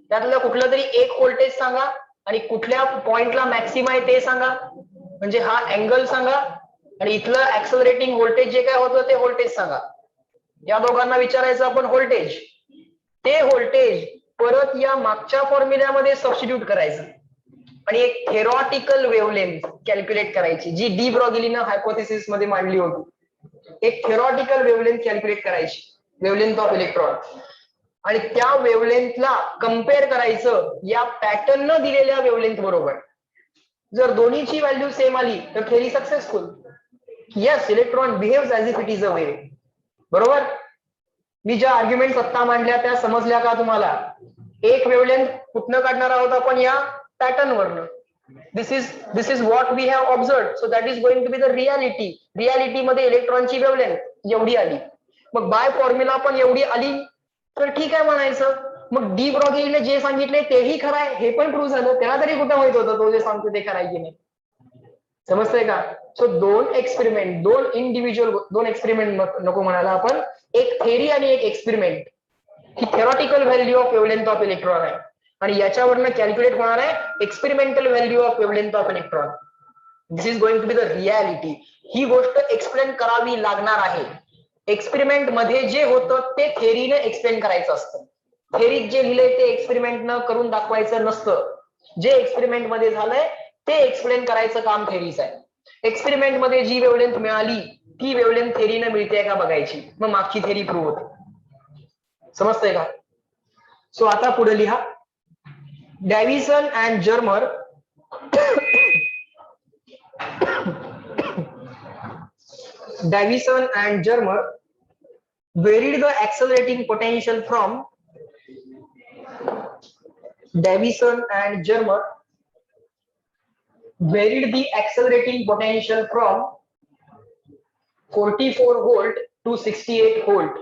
त्यातलं कुठलं तरी एक व्होल्टेज सांगा आणि कुठल्या पॉइंटला मॅक्सिमा आहे ते सांगा म्हणजे हा अँगल सांगा आणि इथलं ऍक्सलरेटिंग व्होल्टेज जे काय होतं ते व्होल्टेज सांगा. या दोघांना विचारायचं आपण व्होल्टेज. ते व्होल्टेज परत या मागच्या फॉर्म्युल्यामध्ये सबस्टिट्यूट करायचं आणि एक थेरॉटिकल वेव्हलेंथ कॅल्क्युलेट करायची जी डी ब्रॉगिलीनं हायपोथेसिस मध्ये मांडली होती. एक थेरॉटिकल वेव्हलेंथ कॅल्क्युलेट करायची वेव्हलेंथ ऑफ इलेक्ट्रॉन आणि त्या वेव्हलेंथला कम्पेअर करायचं या पॅटर्ननं दिलेल्या वेव्हलेंथ बरोबर. जर दोन्हीची व्हॅल्यू सेम आली तर theory successful. Yes electron behaves as if it is a wave. बरोबर. मी ज्या आर्ग्युमेंट आत्ता मांडल्या त्या समजल्या का तुम्हाला. एक वेव्हलेंथ कुठनं काढणार आहोत आपण या पॅटर्न वरनं. This is what we have observed so that is going to be the reality. रियालिटीमध्ये इलेक्ट्रॉनची वेव्हलेंथ एवढी आली मग बाय फॉर्म्युला पण एवढी आली तर ठीक आहे म्हणायचं. मग डी ब्रॉगिलीने जे सांगितले तेही खरं आहे हे पण प्रूव्ह झालं. त्याला तरी कुठं माहित होतं तो जे सांगतो ते खरं आहे की नाही. समजतंय का. सो दोन एक्सपेरिमेंट दोन एक्सपेरिमेंट नको म्हणायला आपण एक थेरी आणि एक एक्सपेरिमेंट. ही theoretical value of wavelength of electron आहे आणि याच्यावरनं कॅल्क्युलेट होणार आहे experimental value of wavelength of electron. This is going to be the reality. ही गोष्ट एक्सप्लेन करावी लागणार आहे. एक्सपेरिमेंट मध्ये जे होतं ते थेरीने एक्सप्लेन करायचं असतं. थेरीत जे लिहिलंय ते एक्सपेरिमेंटनं करून दाखवायचं नसतं. जे एक्सपेरिमेंट मध्ये झालंय ते एक्सप्लेन करायचं काम थेरीच आहे. एक्सपेरिमेंट मध्ये जी वेव्हलेंथ मिळाली ती वेव्हलेंथ थेरीने मिळते का बघायची मग मागची थेरी प्रूव्ह होते. समजतंय का. सो आता पुढे लिहा. Davisson and Germer Davison and Germer varied the accelerating potential from Davison and Germer varied the accelerating potential from 44 volt to 68 volt.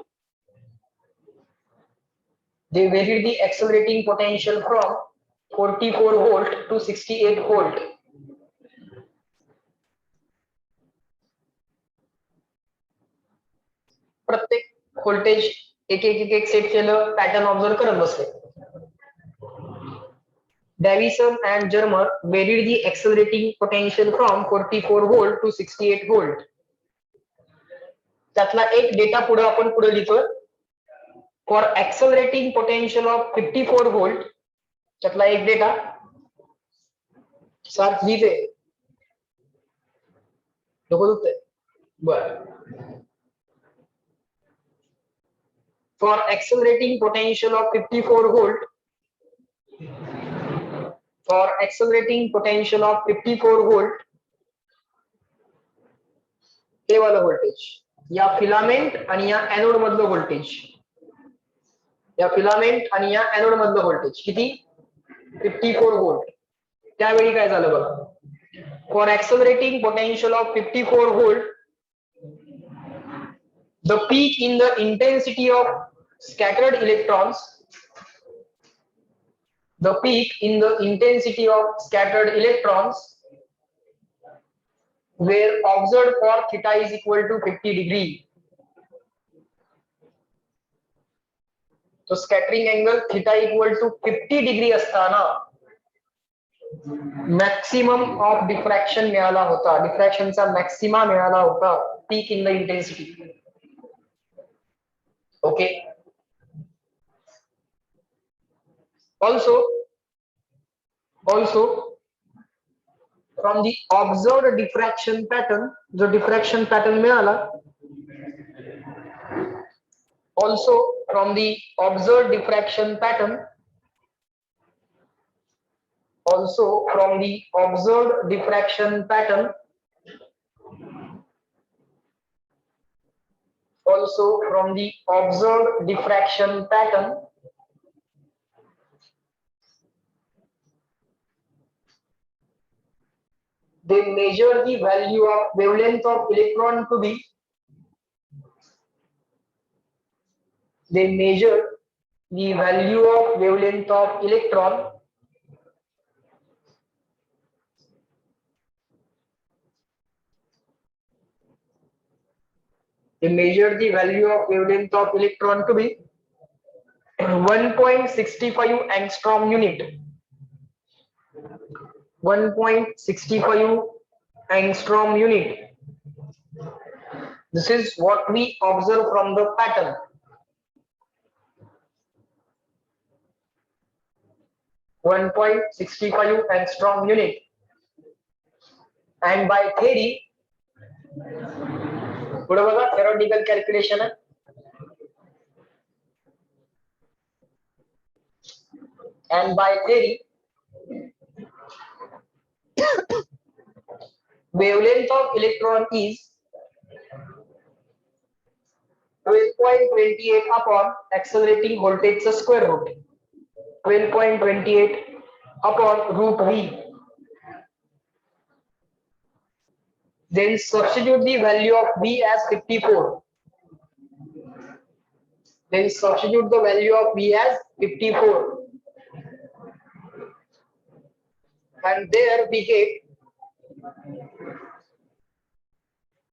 They varied the accelerating potential from 44 volt to 68 volt. प्रत्येक voltage एक set केलं pattern observe करत बसले. Davison and Germer varied the accelerating potential from 44 volt to 68 volt. त्यातला एक data पुढे आपण पुढे लिहितोय. For accelerating potential of 54 volt त्यातला एक डेटा सात लिहिते डोकं दुखतंय. बर. For accelerating potential of 54 volt, for accelerating potential of 54 volt, हे वाला voltage या फिलामेंट आणि या एनोड मधलं व्होल्टेज, या फिलामेंट आणि या एनोड मधलं व्होल्टेज किती 54 व्होल्ट. त्यावेळी काय झालं बघा, for accelerating potential of 54 volt the peak in the intensity of scattered electrons, the peak in the intensity of scattered electrons were observed for theta is equal to 50 degree. तो scattering angle theta equal to 50 degree असताना maximum of diffraction मिळाला होता, डिफ्रॅक्शनचा maxima मिळाला होता peak in the intensity. Okay. also from the observed diffraction pattern, जो diffraction pattern मिळाला, also from the observed diffraction pattern, also from the observed diffraction pattern, also from the observed diffraction pattern, they measure the value of wavelength of electron to be, they measure the value of wavelength of electron they measure the value of wavelength of electron to be 1.65 angstrom unit, 1.65 angstrom unit. This is what we observe from the pattern. .65 angstrom unit, and by theory, पुढे बघा theoretical calculation आहे. And by theory, wavelength of electron is 12.28 upon accelerating voltage square root, 12.28 upon root v. Then substitute the value of v as 54. Then substitute the value of v as 54. And there we get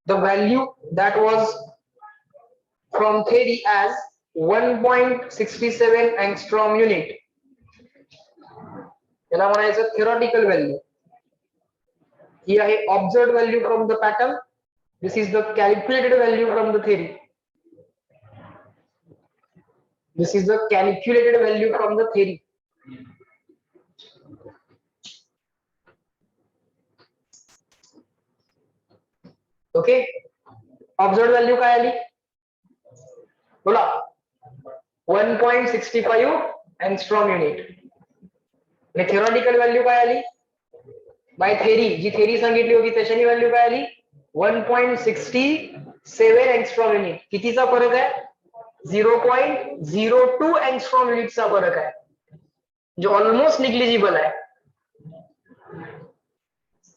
the value that was from theory as 1.67 angstrom unit. याला म्हणायचं theoretical value. ही आहे observed value from the pattern. This is the calculated value from the theory. This is the calculated value from the theory. Okay. Observed value काय आली बोला 1.65 angstrom unit. आणि theoretical value काय आली bye theory, जी theory सांगितली होती त्याच्यानी value काय आली 1.67 angstrom unit. कितीचा फरक आहे 0.02 angstrom unitचा फरक आहे, जो ऑलमोस्ट निग्लिजिबल आहे.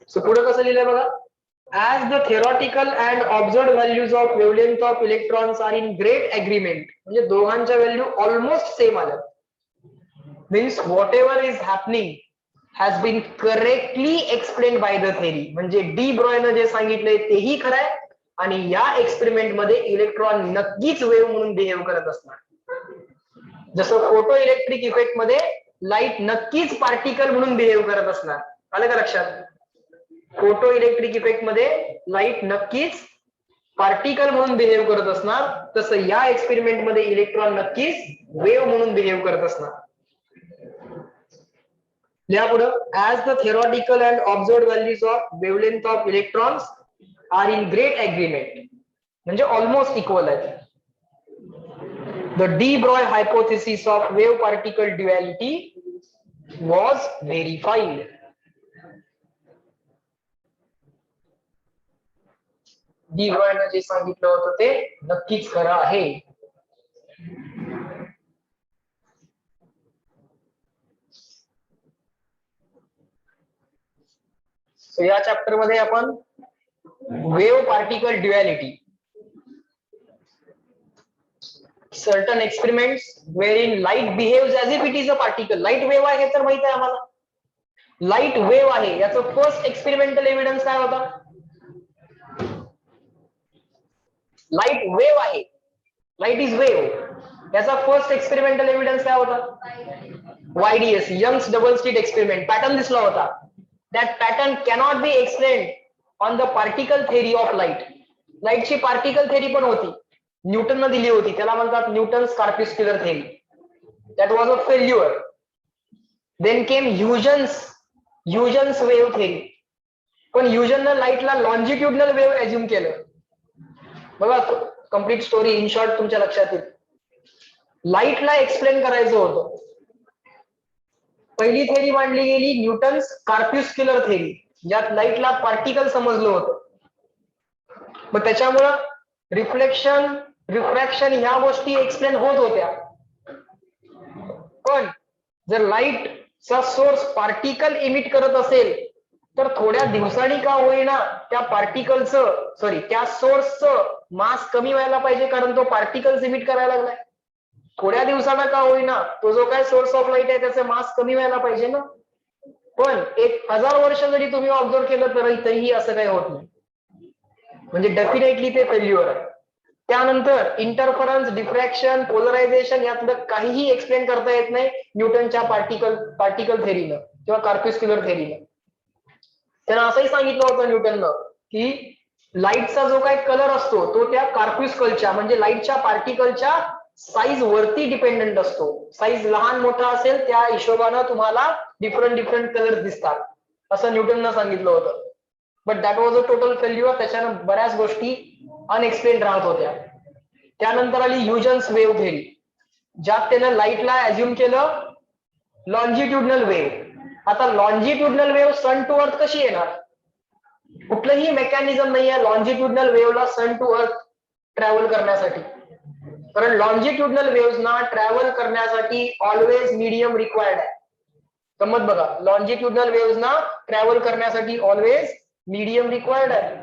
सो पुढे कसं लिहिलंय बघा, as the theoretical and observed values of wavelength of electrons are in great agreement, म्हणजे दोघांच्या व्हॅल्यू ऑलमोस्ट सेम आल्या, means whatever is happening has been correctly explained by the theory. म्हणजे D ब्रॉयनं जे सांगितलंय तेही खरं आहे आणि या एक्सपेरिमेंट मध्ये इलेक्ट्रॉन नक्कीच वेव्ह म्हणून बिहेव करत असणार. जसं फोटो इलेक्ट्रिक इफेक्ट मध्ये लाईट नक्कीच पार्टिकल म्हणून बिहेव करत असणार. आलं का लक्षात? फोटो इलेक्ट्रिक इफेक्ट मध्ये लाईट नक्कीच पार्टिकल म्हणून बिहेव करत असणार, तसं या एक्सपेरिमेंट मध्ये इलेक्ट्रॉन नक्कीच वेव्ह म्हणून बिहेव करत असणार. यापुढे as the theoretical and observed values of wavelength of electrons are in great agreement, म्हणजे ऑलमोस्ट इक्वल आहे. The de Broglie hypothesis of wave particle duality was verified. De ब्रॉयनं जे सांगितलं होतं ते नक्कीच खरं आहे. So, या चॅप्टर मध्ये आपण wave particle duality, certain experiments wherein light behaves as if it is a particle. Light wave आहे तर माहित आहे आम्हाला, लाईट वेव्ह आहे याचं फर्स्ट एक्सपेरिमेंटल एव्हिडन्स काय होता? लाईट वेव्ह आहे, लाईट इज वेव्ह, याचा फर्स्ट एक्सपेरिमेंटल एव्हिडन्स काय होता? YDS, Young's double slit experiment. Pattern दिसला होता. That pattern cannot be explained on the particle theory of light. लाईटची पार्टिकल थेरी पण होती, न्यूटनने दिली होती, त्याला म्हणतात Newton's corpuscular theory. That was a failure. Then came Huygens wave theory. पण ह्युजनने लाईटला लॉन्जिट्युडनल वेव्ह अज्युम केलं. बघा कंप्लीट स्टोरी इन शॉर्ट तुमच्या लक्षात येईल. लाईटला एक्सप्लेन करायचं होतं. पहिली थेरी मांडली गेली न्यूटन्स कॉर्प्युस्क्युलर थेरी, ज्यात लाईटला पार्टिकल समजलं होतं. मग त्याच्यामुळं रिफ्लेक्शन, रिफ्रॅक्शन ह्या गोष्टी एक्सप्लेन होत होत्या. पण जर लाईटचा सोर्स पार्टिकल इमिट करत असेल तर थोड्या दिवसांनी का होईना त्या पार्टिकलचं त्या सोर्सचं मास कमी व्हायला पाहिजे, कारण तो पार्टिकल्स इमिट करायला लागलाय. थोड्या दिवसांना का होईना तो जो काय सोर्स ऑफ लाईट आहे त्याचा मास कमी व्हायला पाहिजे ना. पण 1000 वर्ष जरी तुम्ही ऑब्झर्व केलं तरीही असं काही होत नाही. म्हणजे डेफिनेटली ते फेल्युअर आहे. त्यानंतर इंटरफरन्स, डिफ्रॅक्शन, पोलरायझेशन यातलं काहीही एक्सप्लेन करता येत नाही न्यूटनच्या पार्टिकल थेरीनं किंवा कॉर्प्युस्क्युलर थेरीनं. त्यानं असंही सांगितलं होतं न्यूटननं की लाईटचा जो काही कलर असतो तो त्या कॉर्प्युस्कलच्या म्हणजे लाईटच्या पार्टिकलच्या साईज वरती डिपेंडंट असतो. साईज लहान मोठा असेल त्या हिशोबानं तुम्हाला डिफरंट कलर दिसतात, असं न्यूटननं सांगितलं होतं. But that was a total failure. त्याच्यानं बऱ्याच गोष्टी अनएक्सप्लेन राहत होत्या. त्यानंतर आली ह्युजन्स वेव्ह थेरी, ज्यात त्यानं लाईटला अज्युम केलं लॉन्जिट्युडनल वेव्ह. आता longitudinal wave sun to earth कशी येणार? कुठलंही मेकॅनिझम नाही आहे लॉन्जिट्युडनल वेव्हला सन टू अर्थ ट्रॅव्हल करण्यासाठी, कारण लॉन्जिट्युडनल वेव्हजना ट्रॅव्हल करण्यासाठी ऑलवेज मीडियम रिक्वायर्ड आहे. गंमत बघा, लॉन्जिट्युडनल वेव्हजना ट्रॅव्हल करण्यासाठी ऑलवेज मीडियम रिक्वायर्ड आहे.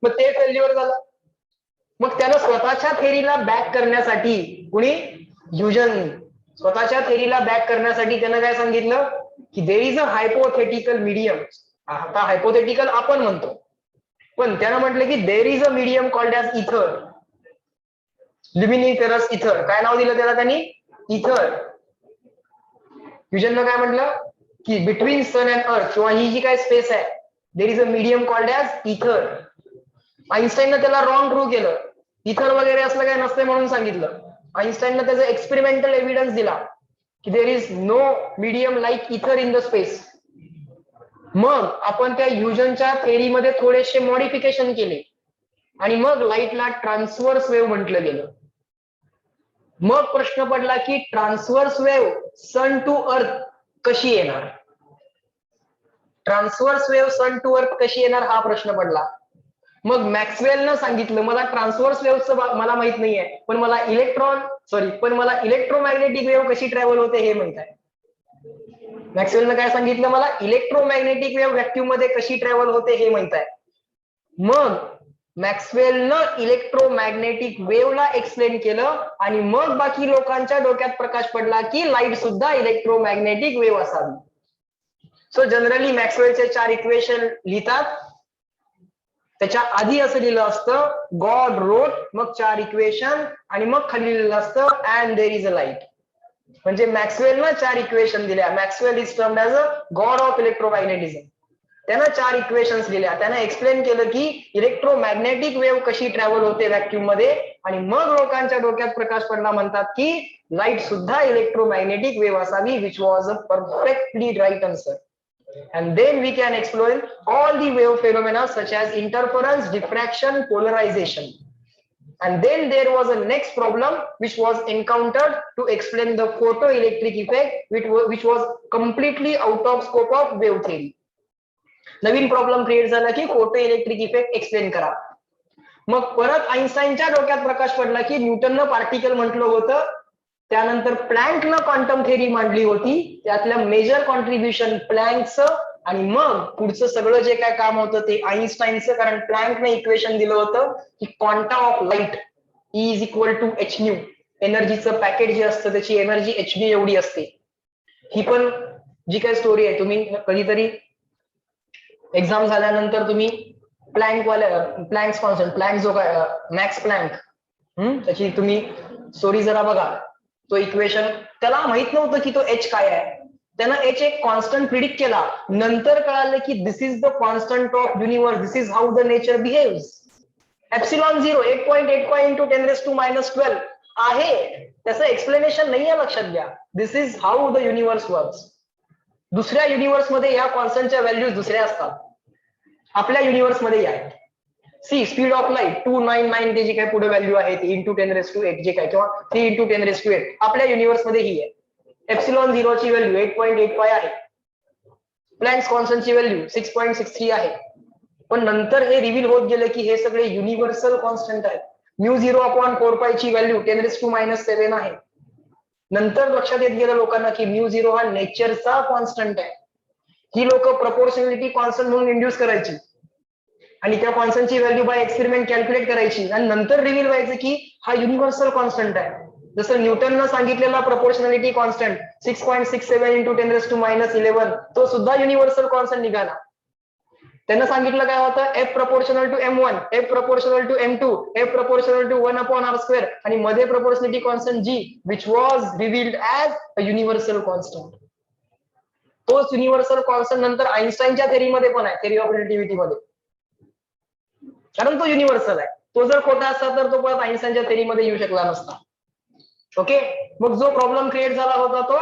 मग ते फेल्युअर झालं. मग त्यानं स्वतःच्या थेरीला बॅक करण्यासाठी, कुणी? ह्युजन. स्वतःच्या थेरीला बॅक करण्यासाठी त्यानं काय सांगितलं की there is a hypothetical medium. आता हायपोथेटिकल आपण म्हणतो, पण त्यानं म्हटलं की there is a medium called as इथर, ल्युमिनिफेरस इथर. काय नाव दिलं त्याला त्यांनी? इथर. ह्युजननं काय म्हटलं की बिटवीन सन अँड अर्थ किंवा ही जी काय स्पेस आहे देर is a medium called as इथर. आईन्स्टाईननं त्याला रॉंग प्रूव्ह केलं, इथर वगैरे असलं काय नसते म्हणून सांगितलं. आईन्स्टाईननं त्याचा एक्सपेरिमेंटल एव्हिडन्स दिला की there is no medium like ether in the space. मग आपण त्या ह्युजनच्या थेरीमध्ये थोडेसे मॉडिफिकेशन केले आणि मग लाईटला ट्रान्सव्हर्स वेव्ह म्हटलं गेलं. मग प्रश्न पडला की transverse wave sun to earth कशी येणार? Transverse wave sun to earth कशी येणार हा प्रश्न पडला. मग मॅक्सवेलनं सांगितलं मला ट्रान्सव्हर्स वेव्हचं मला माहित नाहीये, पण मला इलेक्ट्रोमॅग्नेटिक वेव्ह कशी ट्रॅव्हल होते हे माहित आहे. मॅक्सवेलनं काय सांगितलं, मला इलेक्ट्रोमॅग्नेटिक वेव्ह व्हॅक्यूम मध्ये कशी ट्रॅव्हल होते हे माहित आहे. मग मॅक्सवेलनं इलेक्ट्रोमॅग्नेटिक वेव्हला एक्सप्लेन केलं आणि मग बाकी लोकांच्या डोक्यात प्रकाश पडला की लाईट सुद्धा इलेक्ट्रोमॅग्नेटिक वेव्ह असावी. सो जनरली मॅक्सवेलचे 4 इक्वेशन लिहितात, त्याच्या आधी असं लिहिलं असतं गॉड रोट, मग 4 इक्वेशन आणि मग खाली लिहिलेलं असतं and there is a light. म्हणजे मॅक्सवेलनं 4 इक्वेशन दिल्या. Maxwell is termed as a god of electromagnetism. त्यानं 4 इक्वेशन्स लिहिल्या. त्यानं एक्सप्लेन केलं की इलेक्ट्रोमॅग्नेटिक वेव्ह कशी ट्रॅव्हल होते व्हॅक्यूम मध्ये आणि मग लोकांच्या डोक्यात प्रकाश पडला, म्हणतात की लाईट सुद्धा इलेक्ट्रोमॅग्नेटिक वेव्ह असावी, which was a perfectly right answer. And then we can explain all the wave phenomena such as interference, diffraction, polarization. And then there was a next problem which was encountered to explain the photoelectric effect, which was completely out of scope of wave theory. Naveen problem create झाला की photo electric effect explain करा. मग परत आईन्स्टाईनच्या डोक्यात प्रकाश पडला की न्यूटननं particle म्हटलं होतं, त्यानंतर प्लँकनं क्वांटम थेरी मांडली होती, त्यातल्या मेजर कॉन्ट्रीब्युशन प्लँकचं, आणि मग पुढचं सगळं जे काय काम होतं ते आईन्स्टाईनचं, कारण प्लँकने इक्वेशन दिलं होतं की quanta of light is equal to H nu. एनर्जीचं पॅकेट जे असतं त्याची एनर्जी एच न्यू एवढी असते. ही पण जी काही स्टोरी आहे, तुम्ही कधीतरी एक्झाम झाल्यानंतर तुम्ही प्लँक्स कॉन्स्टंट, प्लँक जो काय मॅक्स प्लँक, त्याची तुम्ही स्टोरी जरा बघा. तो इक्वेशन त्याला माहित नव्हतं की तो एच काय आहे, त्यानं एच एक कॉन्स्टंट प्रिडिक्ट केला. नंतर कळालं की this is the constant of universe, this is how the nature behaves. Epsilon 0 8.85 × 10⁻12 आहे, त्याचं एक्सप्लेनेशन नाही आहे, लक्षात घ्या. This is how the universe works. दुसऱ्या युनिवर्स मध्ये या कॉन्स्टंटच्या व्हॅल्यूज दुसऱ्या असतात, आपल्या युनिवर्स मध्ये आहे. सी स्पीड ऑफ लाईट 299 ते जी काय पुढे व्हॅल्यू आहे ती × 10⁸ जे काय, किंवा 3 × 10⁸ आपल्या युनिवर्स मध्ये ही आहे. एप्सिलॉन 0 ची व्हॅल्यू 8.85 आहे. प्लँक्स कॉन्स्टंटची व्हॅल्यू 6.63 आहे. पण नंतर हे रिव्हील होत गेलं की हे सगळे युनिव्हर्सल कॉन्स्टंट आहेत. μ0/4π ची व्हॅल्यू 10⁻⁷ आहे. नंतर लक्षात येत गेलं लोकांना की μ0 हा नेचरचा कॉन्स्टंट आहे. ही लोक प्रपोर्शनॅलिटी कॉन्स्टंट म्हणून इंड्यूस करायची आणि त्या कॉन्स्टंटची व्हॅल्यू बाय एक्सपेरिमेंट कॅल्क्युलेट करायची, आणि नंतर रिव्हील व्हायचं की हा युनिव्हर्सल कॉन्स्टंट आहे. जसं न्यूटननं सांगितलेला प्रपोर्शनॅलिटी कॉन्स्टंट 6.67 × 10⁻11 तो सुद्धा युनिव्हर्सल कॉन्स्टंट निघाला. त्यांना सांगितलं काय होतं, F proportional to M1, F proportional to M2, F proportional to 1/r², आणि मध्ये proportionality constant G, which was revealed as a universal constant. तोच युनिव्हर्सल कॉन्स्टंट नंतर आईन्स्टाईनच्या थेरीमध्ये पण आहे, थेरी ऑफ रिलेटिव्हिटी मध्ये, कारण तो युनिव्हर्सल आहे. तो जर खोटा असता तर तो परत आईन्स्टाईनच्या थेरीमध्ये येऊ शकला नसता. ओके, मग जो प्रॉब्लेम क्रिएट झाला होता तो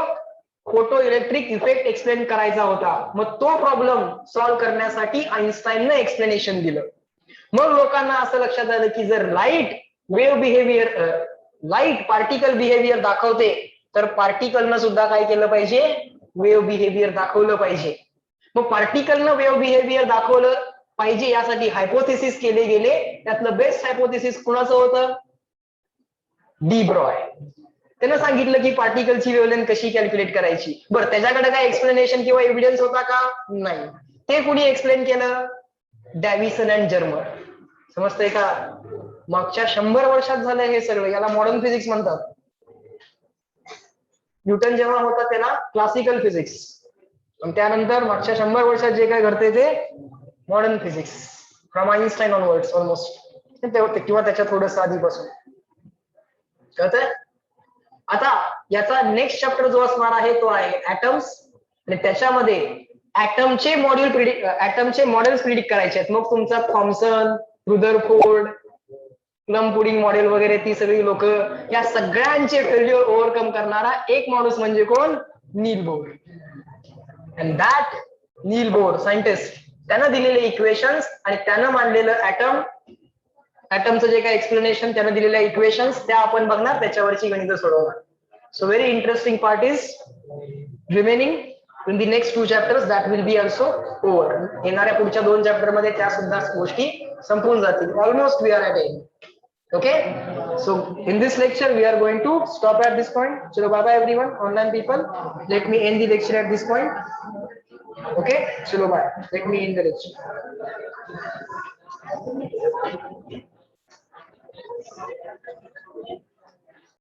फोटो इलेक्ट्रिक इफेक्ट एक्सप्लेन करायचा होता. मग तो प्रॉब्लेम सॉल्व्ह करण्यासाठी आईन्स्टाईननं एक्सप्लेनेशन दिलं. मग लोकांना असं लक्षात आलं की जर light wave behaviour, light particle behaviour दाखवते, तर पार्टिकलनं सुद्धा काय केलं पाहिजे, वेव्ह बिहेवियर दाखवलं पाहिजे. मग पार्टिकलनं वेव्ह बिहेवियर दाखवलं पाहिजे यासाठी हायपोथेसिस केले गेले. त्यातलं बेस्ट हायपोथेसिस कुणाचं होतं, डी ब्रॉय. त्यानं सांगितलं की पार्टिकलची वेव्हलेंथ कशी कॅल्क्युलेट करायची. बरं, त्याच्याकडे काय एक्सप्लेनेशन किंवा एव्हिडन्स होता का, नाही. ते कुणी एक्सप्लेन केलं, डॅव्हिसन अँड जर्मर. समजतंय का, मागच्या 100 वर्षात झालं हे सगळं, याला मॉडर्न फिजिक्स म्हणतात. न्यूटन जेव्हा होता त्याला क्लासिकल फिजिक्स, आणि त्यानंतर मागच्या 100 वर्षात जे काय घडते ते modern physics, from Einstein onwards almost, किंवा त्याच्या थोडस आधीपासून. कळतंय. आता याचा नेक्स्ट चॅप्टर जो असणार आहे तो आहे ऍटम्स, आणि त्याच्यामध्ये ऍटमचे मॉडेल्स प्रिडिक्ट करायचे आहेत. मग तुमचा Thomson, Rutherford, plum pudding model वगैरे ती सगळी लोक, या सगळ्यांचे फेल्युअर ओव्हरकम करणारा एक माणूस म्हणजे कोण, Niels Bohr. And that Niels Bohr scientist, त्यानं दिलेले इक्वेशन्स आणि त्यानं मांडलेलं ऍटमचं जे काही एक्सप्लेनेशन, त्यानं दिलेल्या इक्वेशन्स त्या आपण बघणार, त्याच्यावरची गणितं सोडवणार. So very interesting part is remaining in the next 2 chapters, that will be also over. येणाऱ्या पुढच्या 2 चॅप्टर मध्ये त्या सुद्धा गोष्टी संपून जातील. Almost we are at end. Okay, so in this lecture we are going to stop at this point. So bye bye everyone, online people. Let me end the lecture at this point. Okay, so bye. Let me end the lecture.